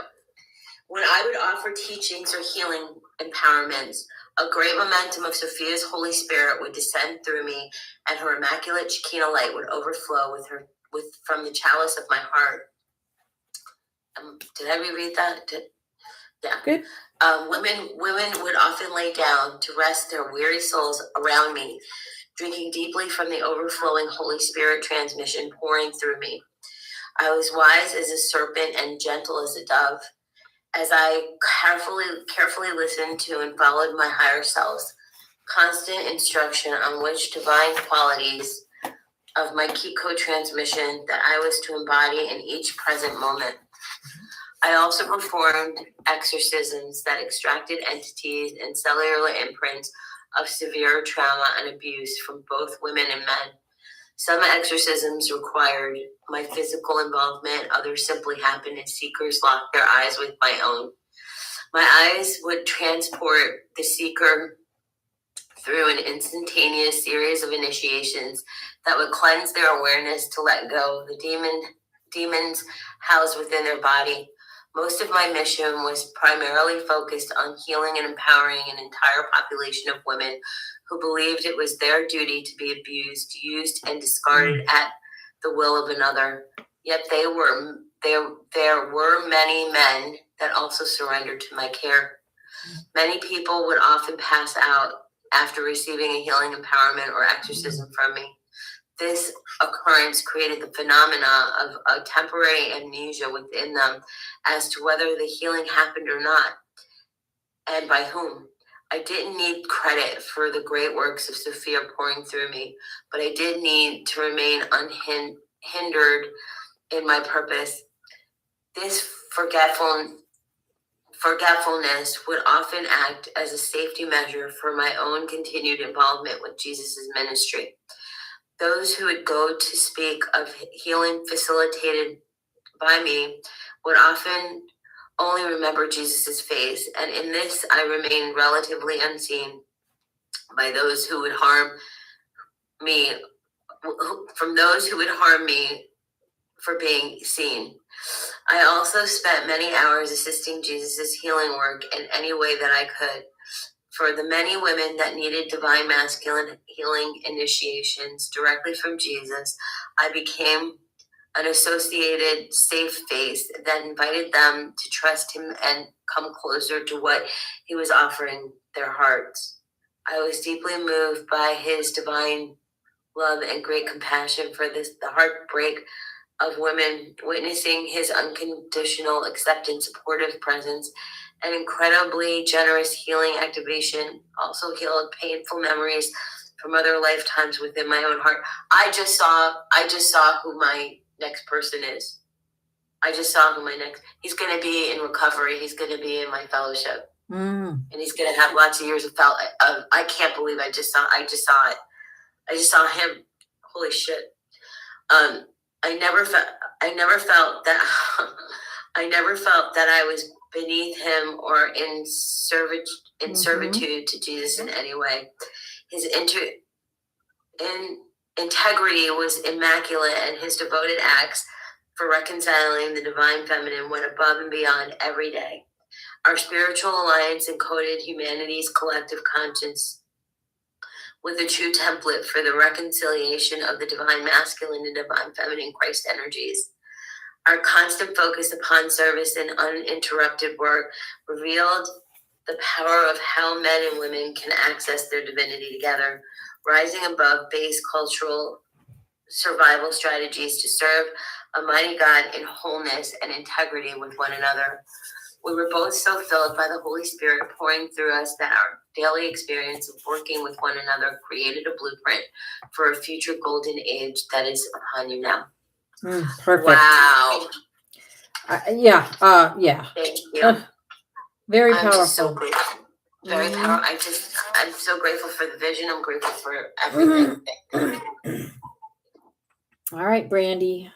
S5: When I would offer teachings or healing empowerments, a great momentum of Sophia's Holy Spirit would descend through me, and her immaculate Shekinah light would overflow from the chalice of my heart. Did I reread that? Yeah.
S2: Good.
S5: Women would often lay down to rest their weary souls around me, drinking deeply from the overflowing Holy Spirit transmission pouring through me. I was wise as a serpent and gentle as a dove. As I carefully listened to and followed my higher self's constant instruction on which divine qualities of my key code transmission that I was to embody in each present moment. I also performed exorcisms that extracted entities and cellular imprints of severe trauma and abuse from both women and men. Some exorcisms required my physical involvement, others simply happened as seekers locked their eyes with my own. My eyes would transport the seeker through an instantaneous series of initiations that would cleanse their awareness to let go of the demons housed within their body. Most of my mission was primarily focused on healing and empowering an entire population of women who believed it was their duty to be abused, used, and discarded at the will of another. Yet there were many men that also surrendered to my care. Many people would often pass out after receiving a healing empowerment or exorcism from me. This occurrence created the phenomena of a temporary amnesia within them as to whether the healing happened or not, and by whom. I didn't need credit for the great works of Sophia pouring through me, but I did need to remain unhindered in my purpose. This forgetfulness would often act as a safety measure for my own continued involvement with Jesus' ministry. Those who would go to speak of healing facilitated by me would often only remember Jesus' face, and in this I remained relatively unseen by those who would harm me, from those who would harm me for being seen. I also spent many hours assisting Jesus' healing work in any way that I could. For the many women that needed divine masculine healing initiations directly from Jesus, I became an associated safe face that invited them to trust him and come closer to what he was offering their hearts. I was deeply moved by his divine love and great compassion for the heartbreak of women, witnessing his unconditional acceptance, supportive presence, and incredibly generous healing activation. Also healed painful memories from other lifetimes within my own heart. I just saw who my next person is. He's going to be in recovery. He's going to be in my fellowship. And he's going to have lots of years of I can't believe I just saw it. I just saw him. Holy shit. I never felt that I was beneath him or in servitude to Jesus in any way. His integrity was immaculate, and his devoted acts for reconciling the divine feminine went above and beyond every day. Our spiritual alliance encoded humanity's collective conscience with a true template for the reconciliation of the divine masculine and divine feminine Christ energies. Our constant focus upon service and uninterrupted work revealed the power of how men and women can access their divinity together, rising above base cultural survival strategies to serve a mighty God in wholeness and integrity with one another. We were both so filled by the Holy Spirit pouring through us that our daily experience of working with one another created a blueprint for a future golden age that is upon you now.
S2: Perfect.
S5: Wow.
S2: Yeah.
S5: Thank you.
S2: Very
S5: I'm
S2: powerful.
S5: just so grateful. Very powerful. I'm so grateful for the vision. I'm grateful for everything.
S2: All right, Brandy.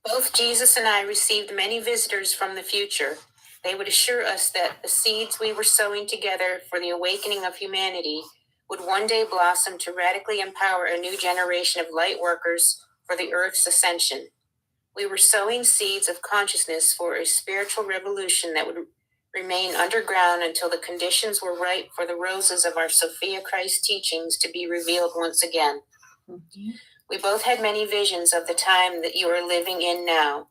S6: Both Jesus and I received many visitors from the future. They would assure us that the seeds we were sowing together for the awakening of humanity would one day blossom to radically empower a new generation of light workers for the Earth's ascension. We were sowing seeds of consciousness for a spiritual revolution that would remain underground until the conditions were ripe for the roses of our Sophia Christ teachings to be revealed once again. We both had many visions of the time that you are living in now.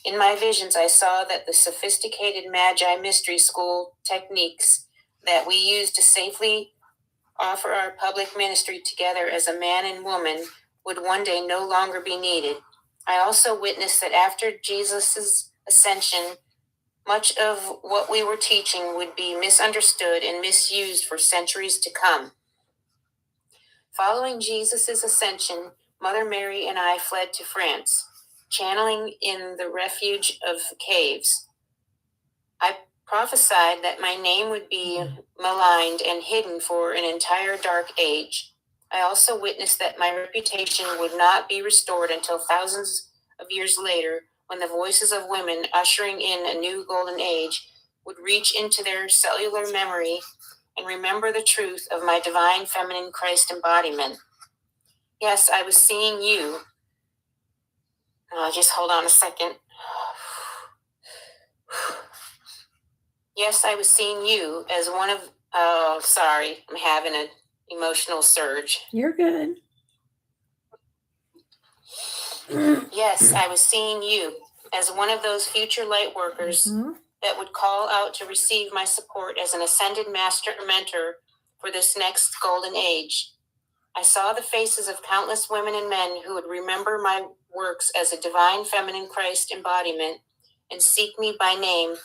S6: In my visions, I saw that the sophisticated Magi Mystery School techniques that we use to safely offer our public ministry together as a man and woman would one day no longer be needed. I also witnessed that after Jesus' ascension, much of what we were teaching would be misunderstood and misused for centuries to come. Following Jesus' ascension, Mother Mary and I fled to France, channeling in the refuge of caves. I prophesied that my name would be maligned and hidden for an entire dark age. I also witnessed that my reputation would not be restored until thousands of years later, when the voices of women ushering in a new golden age would reach into their cellular memory and remember the truth of my divine feminine Christ embodiment. Yes, I was seeing you. Just hold on a second. Yes, I was seeing you as one of... Oh, sorry. I'm having an emotional surge.
S2: You're good.
S6: Yes, I was seeing you as one of those future light workers that would call out to receive my support as an ascended master or mentor for this next golden age. I saw the faces of countless women and men who would remember my works as a divine feminine Christ embodiment and seek me by name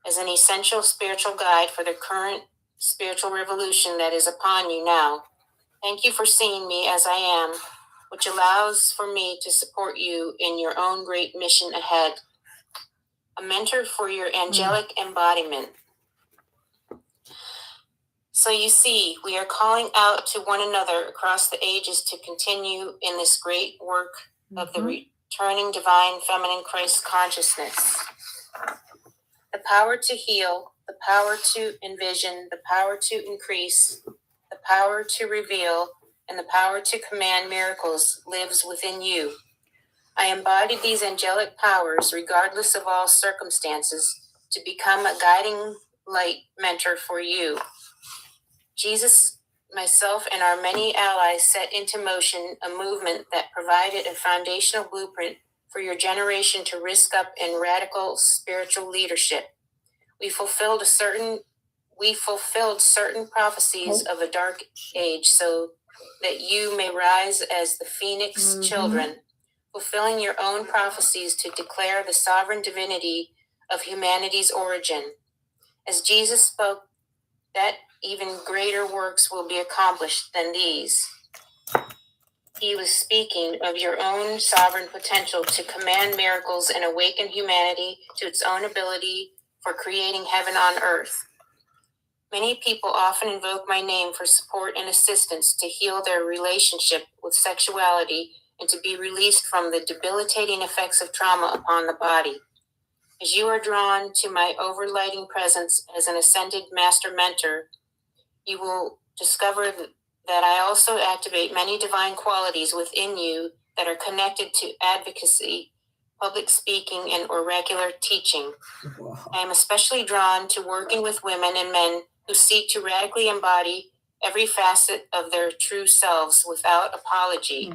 S6: as an essential spiritual guide for the current spiritual revolution that is upon you now. Thank you for seeing me as I am, which allows for me to support you in your own great mission ahead. A mentor for your angelic embodiment. So you see, we are calling out to one another across the ages to continue in this great work of the returning divine feminine Christ consciousness. The power to heal, the power to envision, the power to increase, the power to reveal, and the power to command miracles lives within you. I embodied these angelic powers, regardless of all circumstances, to become a guiding light mentor for you. Jesus, myself, and our many allies set into motion a movement that provided a foundational blueprint for your generation to risk up in radical spiritual leadership. We fulfilled certain prophecies of a dark age so that you may rise as the Phoenix children, fulfilling your own prophecies to declare the sovereign divinity of humanity's origin. As Jesus spoke, that even greater works will be accomplished than these. He was speaking of your own sovereign potential to command miracles and awaken humanity to its own ability for creating heaven on earth. Many people often invoke my name for support and assistance to heal their relationship with sexuality and to be released from the debilitating effects of trauma upon the body. As you are drawn to my overlighting presence as an ascended master mentor, you will discover that I also activate many divine qualities within you that are connected to advocacy, public speaking, and oracular teaching. Wow. I am especially drawn to working with women and men who seek to radically embody every facet of their true selves without apology.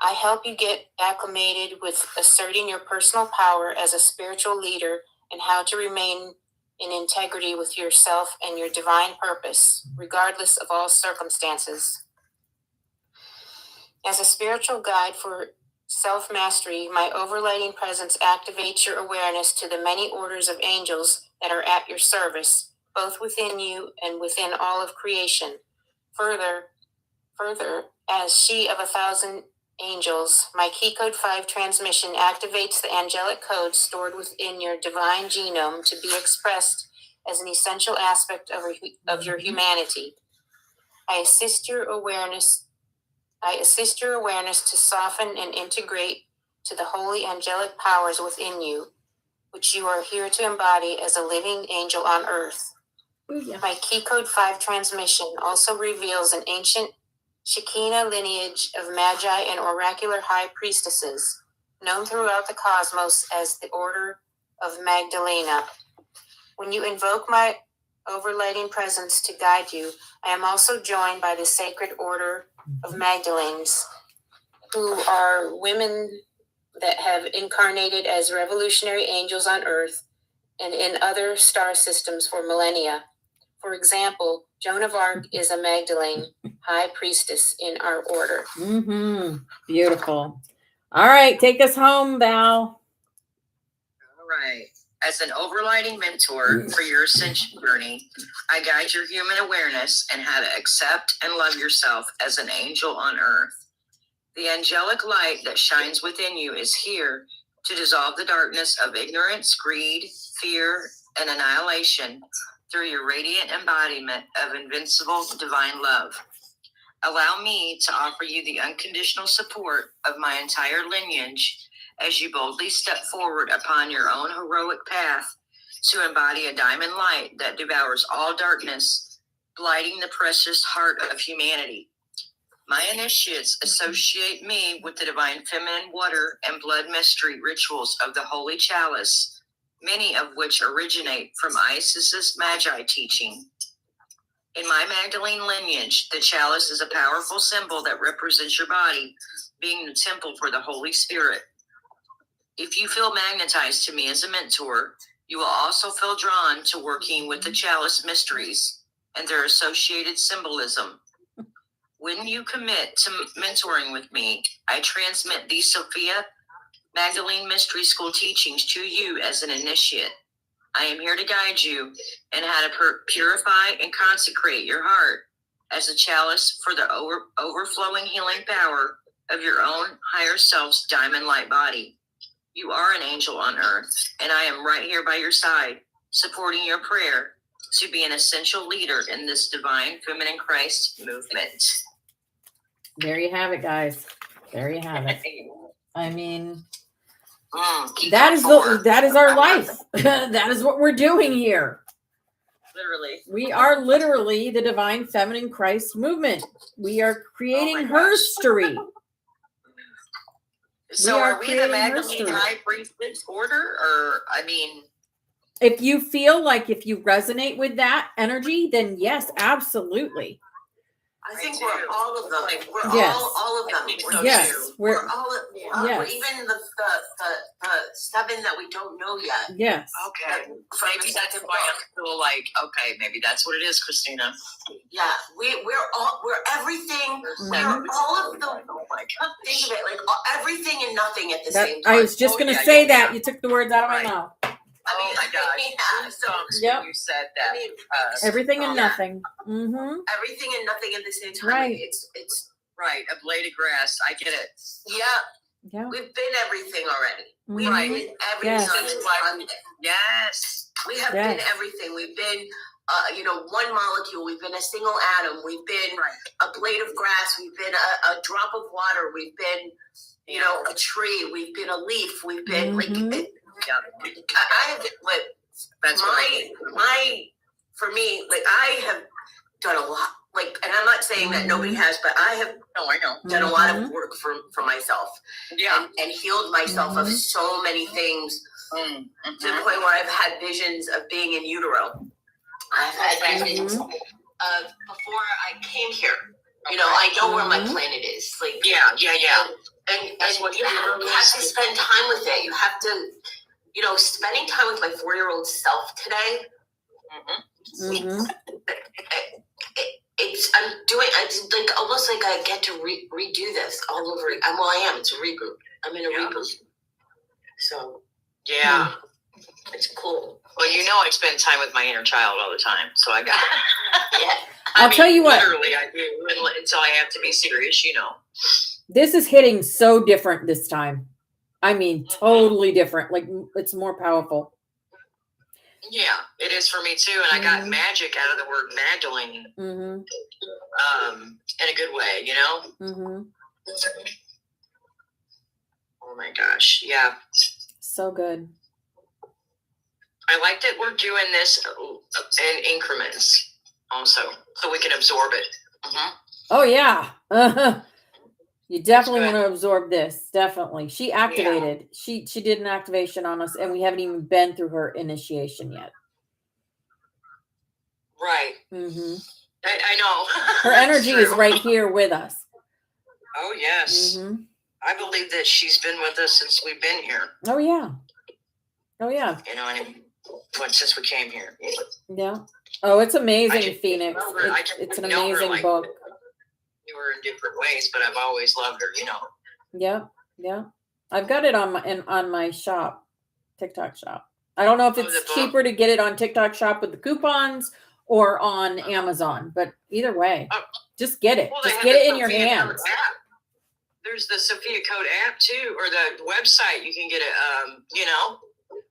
S6: I help you get acclimated with asserting your personal power as a spiritual leader and how to remain in integrity with yourself and your divine purpose, regardless of all circumstances. As a spiritual guide for self-mastery, my overlighting presence activates your awareness to the many orders of angels that are at your service, both within you and within all of creation. Further, as she of 1,000 angels, my Key Code 5 transmission activates the angelic code stored within your divine genome to be expressed as an essential aspect of your humanity. I assist your awareness to soften and integrate to the holy angelic powers within you, which you are here to embody as a living angel on earth. Yeah. My Key Code 5 transmission also reveals an ancient Shekinah lineage of magi and oracular high priestesses, known throughout the cosmos as the Order of Magdalena. When you invoke my overlighting presence to guide you, I am also joined by the Sacred Order of Magdalenes, who are women that have incarnated as revolutionary angels on Earth and in other star systems for millennia. For example, Joan of Arc is a Magdalene high priestess in our order.
S2: Beautiful. All right, take us home, Val.
S5: All right. As an overlighting mentor for your ascension journey, I guide your human awareness and how to accept and love yourself as an angel on earth. The angelic light that shines within you is here to dissolve the darkness of ignorance, greed, fear, and annihilation through your radiant embodiment of invincible divine love. Allow me to offer you the unconditional support of my entire lineage as you boldly step forward upon your own heroic path to embody a diamond light that devours all darkness, blighting the precious heart of humanity. My initiates associate me with the divine feminine water and blood mystery rituals of the Holy Chalice, many of which originate from Isis's Magi teaching. In my Magdalene lineage, the chalice is a powerful symbol that represents your body, being the temple for the Holy Spirit. If you feel magnetized to me as a mentor, you will also feel drawn to working with the chalice mysteries and their associated symbolism. When you commit to mentoring with me, I transmit these Sophia Magdalene Mystery School teachings to you as an initiate. I am here to guide you in how to purify and consecrate your heart as a chalice for the overflowing healing power of your own higher self's diamond light body. You are an angel on earth, and I am right here by your side, supporting your prayer to be an essential leader in this divine feminine Christ movement.
S2: There you have it, guys. There you have it. I mean,
S5: Keep
S2: that
S5: going
S2: is
S5: forward.
S2: that is our life. That is what we're doing here.
S5: Literally.
S2: We are literally the divine feminine Christ movement. We are creating her story.
S5: So are we the
S2: creating
S5: Magdalene
S2: herstory.
S5: High Priestess order? Or, I mean...
S2: If you feel like if you resonate with that energy, then yes, absolutely.
S7: I think we're all of them. Like, we're
S2: Yes.
S7: all of them.
S5: So
S2: Yes,
S5: too.
S2: we're
S7: all of
S2: yes.
S7: even the 7 that we don't know yet.
S2: Yes.
S5: Okay. Maybe that's why I feel like, okay, maybe that's what it is, Christina.
S7: Yeah, we're everything. We're all of the.
S5: Oh my God.
S7: Think of it like everything and nothing at the
S2: That,
S7: same time.
S2: I was just going to say that. You took the words out of my mouth.
S7: I mean,
S5: oh my gosh.
S7: yeah, so
S2: Yep.
S5: You said that.
S7: I mean,
S2: Everything and nothing.
S7: everything and nothing at the same time.
S2: Right.
S7: It's
S5: Right. A blade of grass. I get it.
S2: Yeah.
S7: We've been everything already. We've
S2: Mhm.
S7: been everything.
S2: Yes.
S5: Yes.
S7: We have
S2: Yes.
S7: been everything. We've been, one molecule. We've been a single atom. We've been a blade of grass. We've been a drop of water. We've been, a tree. We've been a leaf. We've been I have
S5: That's
S7: for me, like I have done a lot. Like, and I'm not saying that nobody has, but I have
S5: I know.
S7: done a lot of work for myself.
S5: Yeah.
S7: And healed myself of so many things to the point where I've had visions of being in utero. I've had visions of before I came here. I know where my planet is. Like,
S5: Yeah.
S7: And you have to spend time with it. You have to, spending time with my 4-year-old self today. It's like almost like I get to redo this all over. I am. It's a reboot. I'm in a reboot. So it's cool.
S5: Well, I spend time with my inner child all the time, so I got.
S2: I'll tell you what.
S5: Literally, I do until I have to be serious.
S2: This is hitting so different this time. I mean, totally different. Like, it's more powerful.
S5: Yeah, it is for me too, and I got magic out of the word Magdalene. In a good way, Oh my gosh, yeah.
S2: So good.
S5: I like that we're doing this in increments, also, so we can absorb it.
S2: Oh yeah. You definitely want to absorb this. Definitely. She activated. She did an activation on us, and we haven't even been through her initiation yet.
S5: Right. I know.
S2: Her energy is right here with us.
S5: Oh yes. I believe that she's been with us since we've been here.
S2: Oh yeah.
S5: Since we came here.
S2: Yeah. Oh, it's amazing, Phoenix. It's an amazing book.
S5: We were in different ways, but I've always loved her,
S2: Yeah. I've got it on my shop, TikTok shop. I don't know if it's cheaper to get it on TikTok shop with the coupons or on Amazon, but either way, just get it. Just get it in your hands.
S5: There's the Sophia Code app too, or the website. You can get it.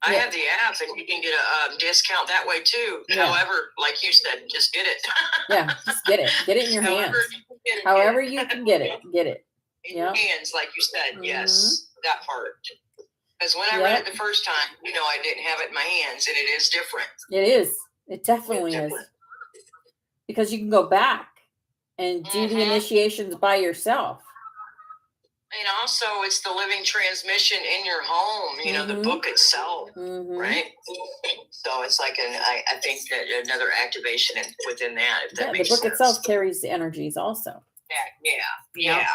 S5: I have the app, and you can get a discount that way too.
S2: Yeah.
S5: However, like you said, just get it.
S2: Just get it. Get it in your hands. However you can get it, get it.
S5: In your hands, like you said. Yes, that part. Because when I read it the first time, I didn't have it in my hands, and it is different.
S2: It is. It definitely is. Because you can go back and do the initiations by yourself.
S5: And also, it's the living transmission in your home, the book itself, right? So it's like I think that another activation within that, if that makes sense.
S2: The book itself carries the energies also.
S5: Yeah.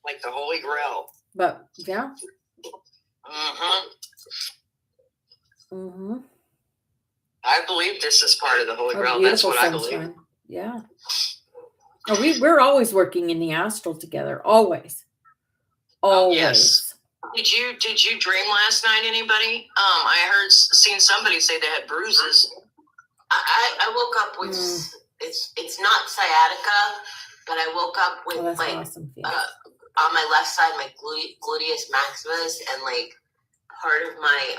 S5: Like the Holy Grail.
S2: But, yeah.
S5: I believe this is part of the Holy Grail. That's what I believe.
S2: Yeah. Oh, we're always working in the astral together. Always. Always.
S8: Yes. Did you dream last night, anybody? I seen somebody say they had bruises.
S7: I woke up with it's not sciatica, but I woke up with
S2: that's
S7: like
S2: awesome.
S7: On my left side, my gluteus maximus, and like part of my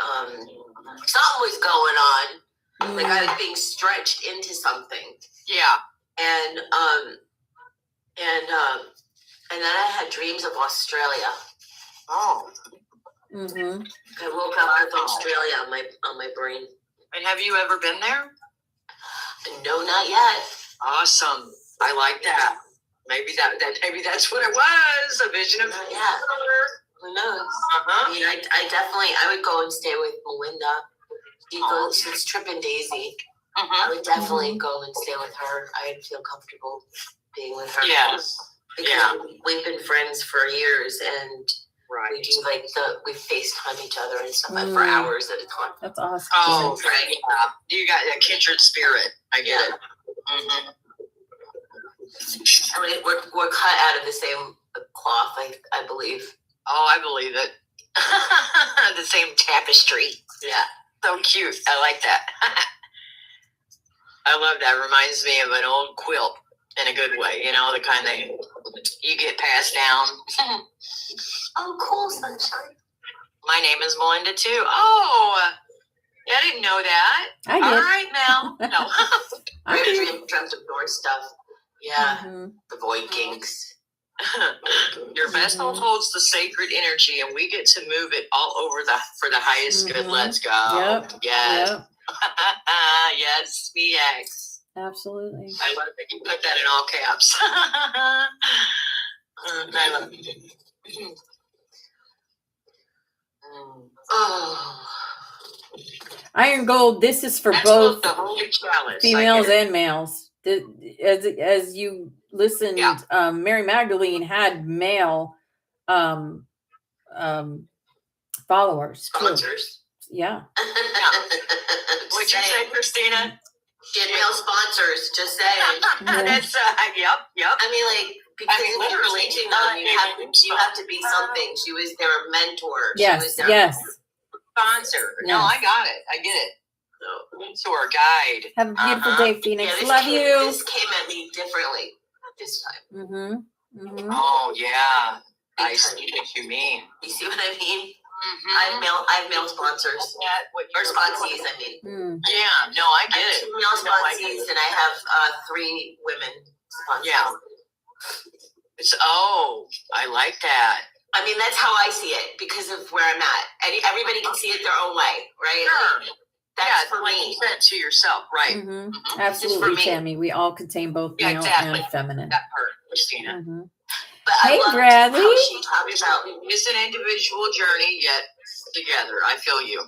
S7: something was going on. Like I was being stretched into something.
S8: Yeah.
S7: And then I had dreams of Australia.
S8: Oh.
S2: Mm-hmm.
S7: I woke up with Australia on my brain.
S8: And have you ever been there?
S7: No, not yet.
S8: Awesome. I like that. Maybe that's what it was. A vision of
S7: Who knows? I mean, I would go and stay with Melinda. She's tripping Daisy. I would definitely go and stay with her. I'd feel comfortable being with her.
S8: Yes.
S7: Because we've been friends for years, and we do like we FaceTime each other and stuff for hours at a time.
S2: That's awesome.
S8: Oh, right. You got a kindred spirit. I get it. Mm-hmm.
S7: I mean, we're cut out of the same cloth, I believe.
S8: Oh, I believe it. The same tapestry.
S7: Yeah.
S8: So cute. I like that. I love that. Reminds me of an old quilt in a good way. You know, the kind that you get passed down.
S7: Oh, cool, sunshine.
S8: My name is Melinda, too. Oh, I didn't know that.
S2: I did.
S8: All right, now. No.
S7: I dreamt of Norse stuff. Yeah. The Vikings.
S8: Your vessel holds the sacred energy, and we get to move it all over for the highest good. Let's go.
S2: Yep.
S8: Yes.
S2: Yep.
S8: Yes, BX.
S2: Absolutely.
S8: I love that you put that in all caps. I love it.
S7: Oh.
S2: Iron Gold. This is for
S8: That's
S2: both
S8: the holy chalice.
S2: females and males. As you listened, Mary Magdalene had male followers.
S7: Sponsors.
S2: Yeah.
S8: What'd you say, Christina?
S7: She had male sponsors, just saying.
S8: That's yep.
S7: I mean, like, because when you're teaching them, you have to be something. She was their mentor.
S2: Yes.
S7: She was their
S8: sponsor.
S2: Yes.
S8: No, I got it. I get it. Mentor, guide.
S2: Have a beautiful day, Phoenix.
S7: Yeah,
S2: Love you.
S7: This came at me differently this time.
S2: Mm-hmm.
S8: Oh yeah, I see what you mean.
S7: You see what I mean? I have male sponsors or sponsees. I mean,
S8: yeah. No, I get it.
S7: 2 male sponsees, and I have 3 women sponsors.
S8: Yeah. I like that.
S7: I mean, that's how I see it because of where I'm at. Everybody can see it their own way, right?
S8: Sure.
S7: Like, that's for
S8: like
S7: me.
S8: you said to yourself, right?
S2: Mm-hmm. Absolutely, Tammy. We all contain both male and feminine.
S8: That part, Christina.
S7: But
S2: Hey,
S7: I love
S2: Bradley.
S7: how she talks about
S8: It's an individual journey, yet together. I feel you.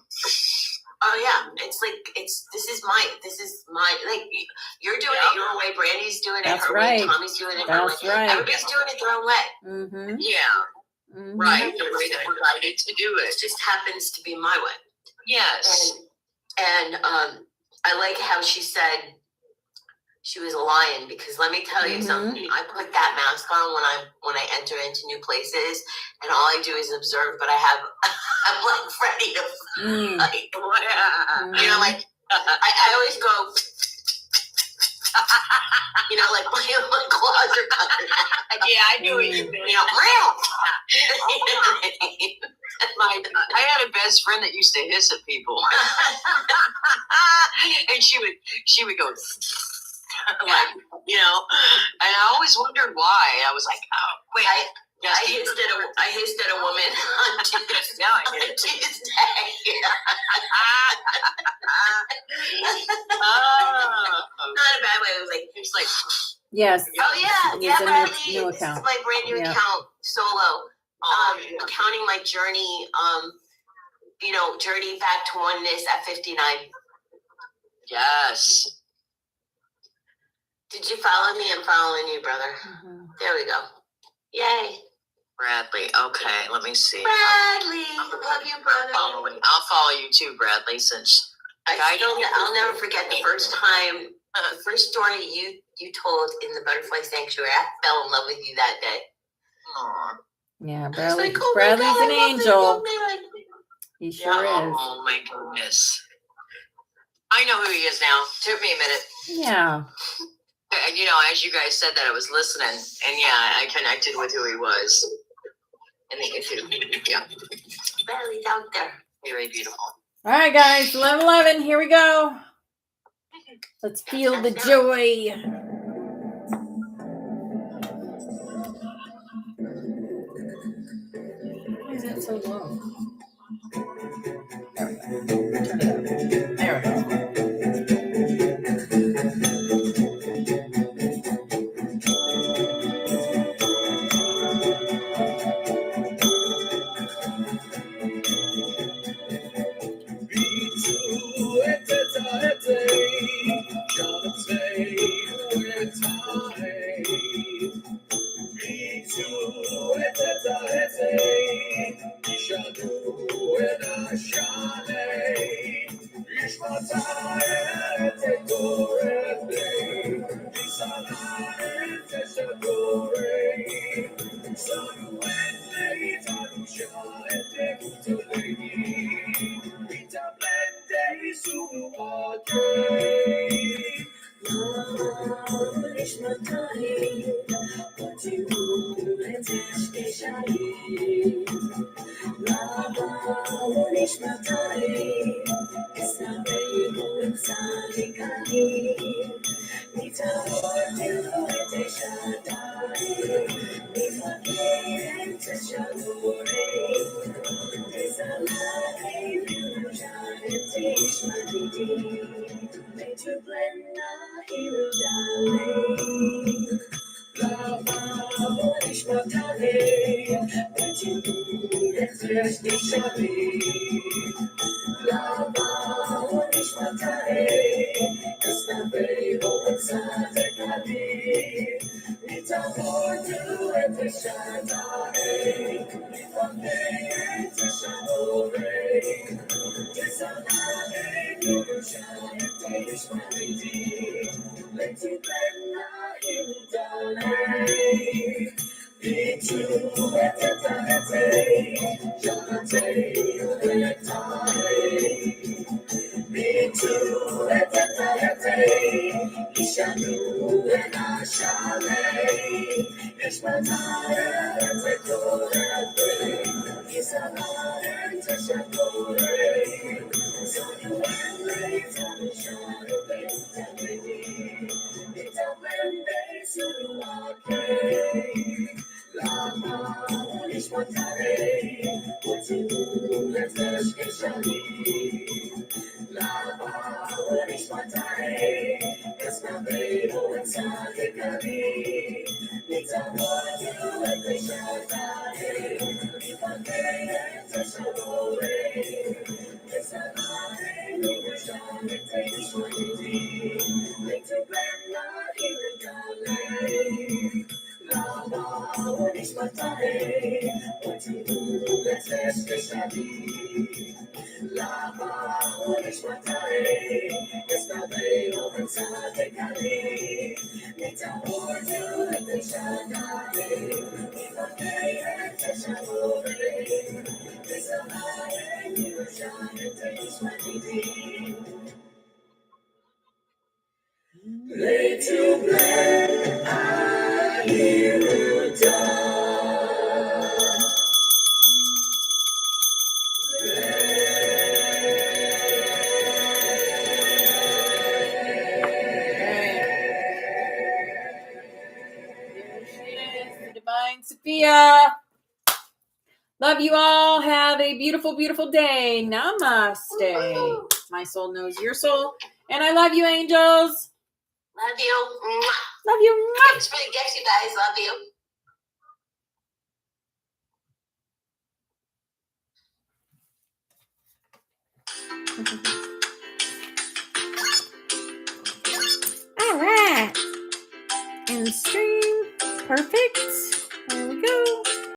S7: Oh yeah, it's like this is my like you're doing it your way, Brandy's doing it her way, Tommy's doing it her way.
S2: Right.
S7: Everybody's doing it their own way.
S8: Yeah. Right. The way that we're guided to do it.
S7: It just happens to be my way.
S8: Yes.
S7: And I like how she said she was a lion because let me tell you something. I put that mask on when I enter into new places, and all I do is observe. But I'm like ready to like, you know, like I always go, you know, like my claws are coming.
S8: Yeah, I knew what you meant.
S7: You know,
S8: I had a best friend that used to hiss at people, and she would go, like, you know, and I always wondered why. I was like, oh, wait,
S7: I hissed at a woman on Tuesday. Not in a bad way. It was like,
S2: yes.
S7: Oh yeah, Bradley.
S2: New
S7: This is
S2: account.
S7: my brand new account, solo. Counting my journey, you know, journey back to oneness at 59.
S8: yes.
S7: Did you follow me? I'm following you, brother. There we go. Yay.
S8: Bradley. Okay, let me see.
S7: Bradley. Love you, brother.
S8: I'll follow you too, Bradley, since
S7: I'll never forget the first time, the first story
S5: you told in the butterfly sanctuary. I fell in love with you that day. Aww.
S2: Yeah,
S5: I was
S2: Bradley,
S5: like, oh my
S2: Bradley's
S5: God,
S2: an
S5: I love this
S2: angel.
S5: young man.
S2: He sure is.
S8: Oh my goodness. I know who he is now. Took me a minute.
S2: Yeah.
S8: And as you guys said that, I was listening, and I connected with who he was. And yeah,
S5: Bradley's out there.
S8: very beautiful.
S2: All right, guys, 11:11. Here we go. Let's feel the joy. Why is that so low? There we go. Turn it up. There we go. Sophia. Love you all. Have a beautiful, beautiful day. Namaste. My soul knows your soul. And I love you, angels.
S5: Love you. Mwah.
S2: Love you.
S5: Thanks for the gifts, you guys. Love you.
S2: All right. And stream. Perfect. There we go.